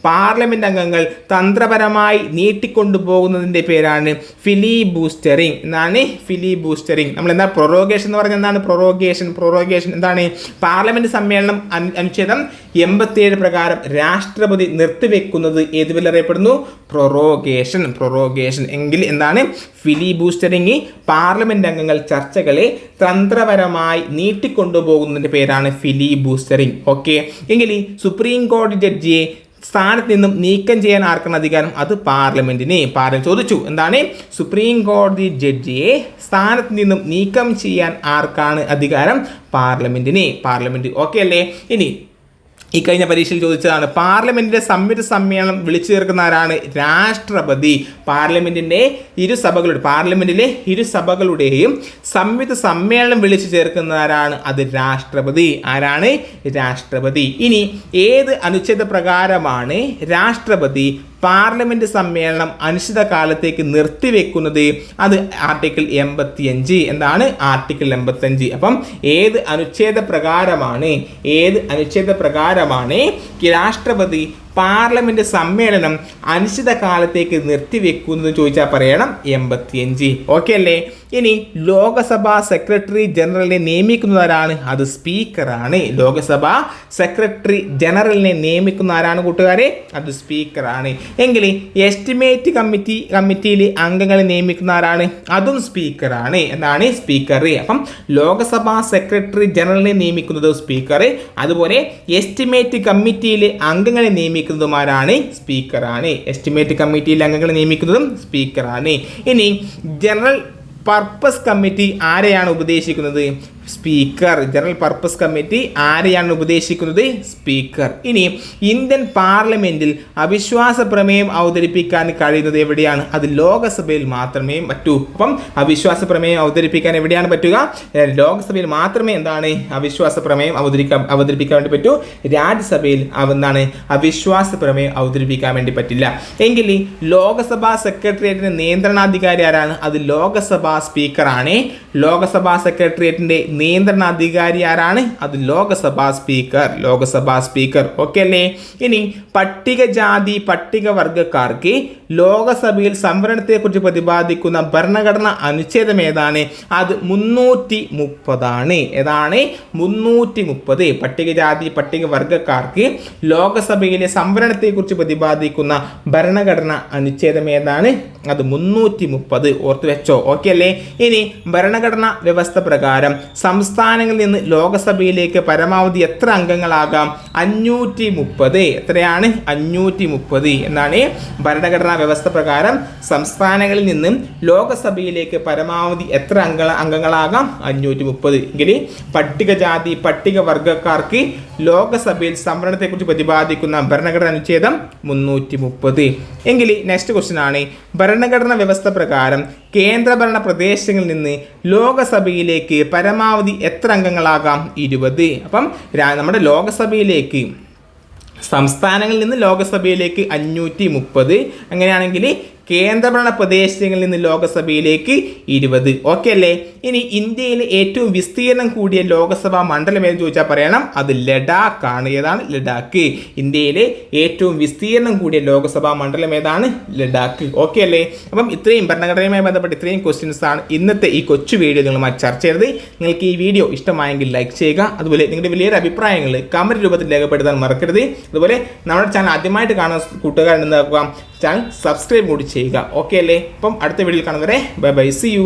പാർലമെന്റ് അംഗങ്ങൾ തന്ത്രപരമായി നീട്ടിക്കൊണ്ടുപോകുന്നതിന്റെ പേരാണ് ഫിലിബൂസ്റ്ററിംഗ്. എന്താണ്? ഫിലിബൂസ്റ്ററിംഗ്. നമ്മൾ എന്താ പ്രൊറോഗേഷൻ എന്ന് പറഞ്ഞാൽ എന്താണ്? പ്രൊറോഗേഷൻ എന്താണ്? പാർലമെന്റ് സമ്മേളനം അനുച്ഛേദം 87 പ്രകാരം രാഷ്ട്രപതി നിർത്തിവെക്കുന്നത് ഏത് പേരിൽ അറിയപ്പെടുന്നു? പ്രൊറോഗേഷൻ. എങ്കിൽ എന്താണ്? ഫിലിബൂസ്റ്ററിംഗ്. പാർലമെന്റ് അംഗങ്ങൾ ചർച്ചകളെ തന്ത്രപരമായി നീട്ടിക്കൊണ്ടുപോകുന്നതിന്റെ പേരാണ് ഫിലിബൂസ്റ്ററിംഗ്. ഓക്കെ. എങ്കിൽ സുപ്രീം കോടതി ജഡ്ജിയെ സ്ഥാനത്ത് നിന്നും നീക്കം ചെയ്യാൻ ആർക്കാണ് അധികാരം? അത് പാർലമെന്റിന്. ചോദിച്ചു. എന്താണ്? സുപ്രീം കോടതി ജഡ്ജിയെ സ്ഥാനത്ത് നിന്നും നീക്കം ചെയ്യാൻ ആർക്കാണ് അധികാരം? പാർലമെന്റ്. ഓക്കെ അല്ലേ? ഇനി ഈ കഴിഞ്ഞ പരീക്ഷയിൽ ചോദിച്ചതാണ്. പാർലമെന്റിന്റെ സംയുക്ത സമ്മേളനം വിളിച്ചു ചേർക്കുന്ന ആരാണ്? രാഷ്ട്രപതി. പാർലമെന്റിലെ ഇരുസഭകളുടെയും സംയുക്ത സമ്മേളനം വിളിച്ചു ചേർക്കുന്ന ആരാണ്? അത് രാഷ്ട്രപതി. ആരാണ്? രാഷ്ട്രപതി. ഇനി ഏത് അനുച്ഛേദ പ്രകാരമാണ് രാഷ്ട്രപതി പാർലമെന്റ് സമ്മേളനം അനിശ്ചിതകാലത്തേക്ക് നിർത്തിവെക്കുന്നത്? അത് ആർട്ടിക്കിൾ 85. എന്താണ്? ആർട്ടിക്കിൾ 85. അപ്പം ഏത് അനുച്ഛേദ പ്രകാരമാണ് രാഷ്ട്രപതി പാർലമെന്റ് സമ്മേളനം അനിശ്ചിതകാലത്തേക്ക് നിർത്തിവെക്കുന്നത് ചോദിച്ചാൽ പറയണം 85. ഓക്കെ അല്ലേ? ഇനി ലോകസഭാ സെക്രട്ടറി ജനറലിനെ നിയമിക്കുന്നവരാണ്? അത് സ്പീക്കറാണ്. ലോകസഭാ സെക്രട്ടറി ജനറലിനെ നിയമിക്കുന്ന ആരാണ് കൂട്ടുകാരെ? അത് സ്പീക്കറാണ്. എങ്കിൽ എസ്റ്റിമേറ്റ് കമ്മിറ്റിയിലെ അംഗങ്ങളെ നിയമിക്കുന്ന ആരാണ്? അതും സ്പീക്കറാണ്. എന്താണ്? സ്പീക്കർ. അപ്പം ലോകസഭാ സെക്രട്ടറി ജനറലിനെ നിയമിക്കുന്നത് സ്പീക്കർ. അതുപോലെ എസ്റ്റിമേറ്റ് കമ്മിറ്റിയിലെ അംഗങ്ങളെ നിയമിക്കുന്നതുമാരാണ്? സ്പീക്കറാണ്. എസ്റ്റിമേറ്റ് കമ്മിറ്റിയിലെ അംഗങ്ങളെ നിയമിക്കുന്നതും സ്പീക്കറാണ്. ഇനി ജനറൽ പർപ്പസ് കമ്മിറ്റി ആരെയാണ് ഉപദേശിക്കുന്നത്? സ്പീക്കർ. ജനറൽ പർപ്പസ് കമ്മിറ്റി ആരെയാണ് ഉപദേശിക്കുന്നത്? സ്പീക്കർ. ഇനി ഇന്ത്യൻ പാർലമെന്റിൽ അവിശ്വാസ പ്രമേയം അവതരിപ്പിക്കാൻ കഴിയുന്നത് എവിടെയാണ്? അത് ലോകസഭയിൽ മാത്രമേ പറ്റൂ. അപ്പം അവിശ്വാസ പ്രമേയം അവതരിപ്പിക്കാൻ എവിടെയാണ് പറ്റുക? ലോകസഭയിൽ മാത്രമേ എന്താണ് അവിശ്വാസ പ്രമേയം അവതരിപ്പിക്കാൻ വേണ്ടി പറ്റൂ. രാജ്യസഭയിൽ എന്താണ് അവിശ്വാസ പ്രമേയം അവതരിപ്പിക്കാൻ വേണ്ടി പറ്റില്ല. എങ്കിൽ ലോകസഭാ സെക്രട്ടേറിയറ്റിന്റെ നിയന്ത്രണാധികാരി ആരാണ്? അത് ലോകസഭാ സ്പീക്കറാണ്. ലോകസഭാ സെക്രട്ടേറിയറ്റിന്റെ നിയന്ത്രണാധികാരി ആരാണ്? അത് ലോകസഭാ സ്പീക്കർ. ലോകസഭാ സ്പീക്കർ. ഓക്കെ അല്ലേ? ഇനി പട്ടികജാതി പട്ടികവർഗക്കാർക്ക് ലോകസഭയിൽ സംവരണത്തെക്കുറിച്ച് പ്രതിപാദിക്കുന്ന ഭരണഘടന അനുച്ഛേദം ഏതാണ്? അത് 330 ഏതാണ്? 330. പട്ടികജാതി പട്ടികവർഗക്കാർക്ക് ലോകസഭയിലെ സംവരണത്തെക്കുറിച്ച് പ്രതിപാദിക്കുന്ന ഭരണഘടന അനുച്ഛേദം ഏതാണ്? അത് 330. ഓർത്ത് വെച്ചോ. ഓക്കെ അല്ലേ? ഇനി ഭരണഘടനാ വ്യവസ്ഥ പ്രകാരം സംസ്ഥാനങ്ങളിൽ നിന്ന് ലോകസഭയിലേക്ക് പരമാവധി എത്ര അംഗങ്ങളാകാം? 530. എത്രയാണ്? 530 എന്നാണ് ഭരണഘടനാ വ്യവസ്ഥ പ്രകാരം സംസ്ഥാനങ്ങളിൽ നിന്നും ലോകസഭയിലേക്ക് പരമാവധി എത്ര അംഗങ്ങളാകാം? 530. എങ്കിൽ പട്ടികജാതി പട്ടികവർഗക്കാർക്ക് ലോകസഭയിൽ സംവരണത്തെക്കുറിച്ച് പ്രതിപാദിക്കുന്ന ഭരണഘടന അനുച്ഛേദം 330. എങ്കിൽ നെക്സ്റ്റ് ക്വസ്റ്റ്യൻ ആണ്, ഭരണഘടനാ വ്യവസ്ഥ പ്രകാരം കേന്ദ്രഭരണ പ്രദേശങ്ങളിൽ നിന്ന് ലോകസഭയിലേക്ക് പരമാവധി എത്ര അംഗങ്ങളാകാം? 20. അപ്പം നമ്മുടെ ലോകസഭയിലേക്ക് സംസ്ഥാനങ്ങളിൽ നിന്ന് ലോകസഭയിലേക്ക് 530. അങ്ങനെയാണെങ്കിൽ കേന്ദ്രഭരണ പ്രദേശങ്ങളിൽ നിന്ന് ലോകസഭയിലേക്ക് 20. ഓക്കെ അല്ലേ? ഇനി ഇന്ത്യയിലെ ഏറ്റവും വിസ്തീർണം കൂടിയ ലോകസഭാ മണ്ഡലം ഏതെന്ന് ചോദിച്ചാൽ പറയണം, അത് ലഡാക്ക് ആണ്. ഏതാണ്? ലഡാക്ക്. ഇന്ത്യയിലെ ഏറ്റവും വിസ്തീർണം കൂടിയ ലോകസഭാ മണ്ഡലം ഏതാണ്? ലഡാക്ക്. ഓക്കെ അല്ലേ? അപ്പം ഇത്രയും ഭരണഘടനയുമായി ബന്ധപ്പെട്ട് ഇത്രയും ക്വസ്റ്റ്യൻസ് ആണ് ഇന്നത്തെ ഈ കൊച്ചു വീഡിയോ നിങ്ങളുമായി ചർച്ച ചെയ്തത്. നിങ്ങൾക്ക് ഈ വീഡിയോ ഇഷ്ടമായെങ്കിൽ ലൈക്ക് ചെയ്യുക. അതുപോലെ നിങ്ങളുടെ വലിയൊരു അഭിപ്രായങ്ങൾ കമന്റ് രൂപത്തിൽ രേഖപ്പെടുത്താൻ മറക്കരുത്. അതുപോലെ നമ്മുടെ ചാനൽ ആദ്യമായിട്ട് കാണുന്ന കൂട്ടുകാർ എന്താക്കുക, ചാനൽ സബ്സ്ക്രൈബ് കൂടി ചെയ്യുക. ഓക്കെ അല്ലേ? അപ്പം അടുത്ത വീഡിയോയിൽ കാണുന്നവരെ ബൈ ബൈ, സി യു.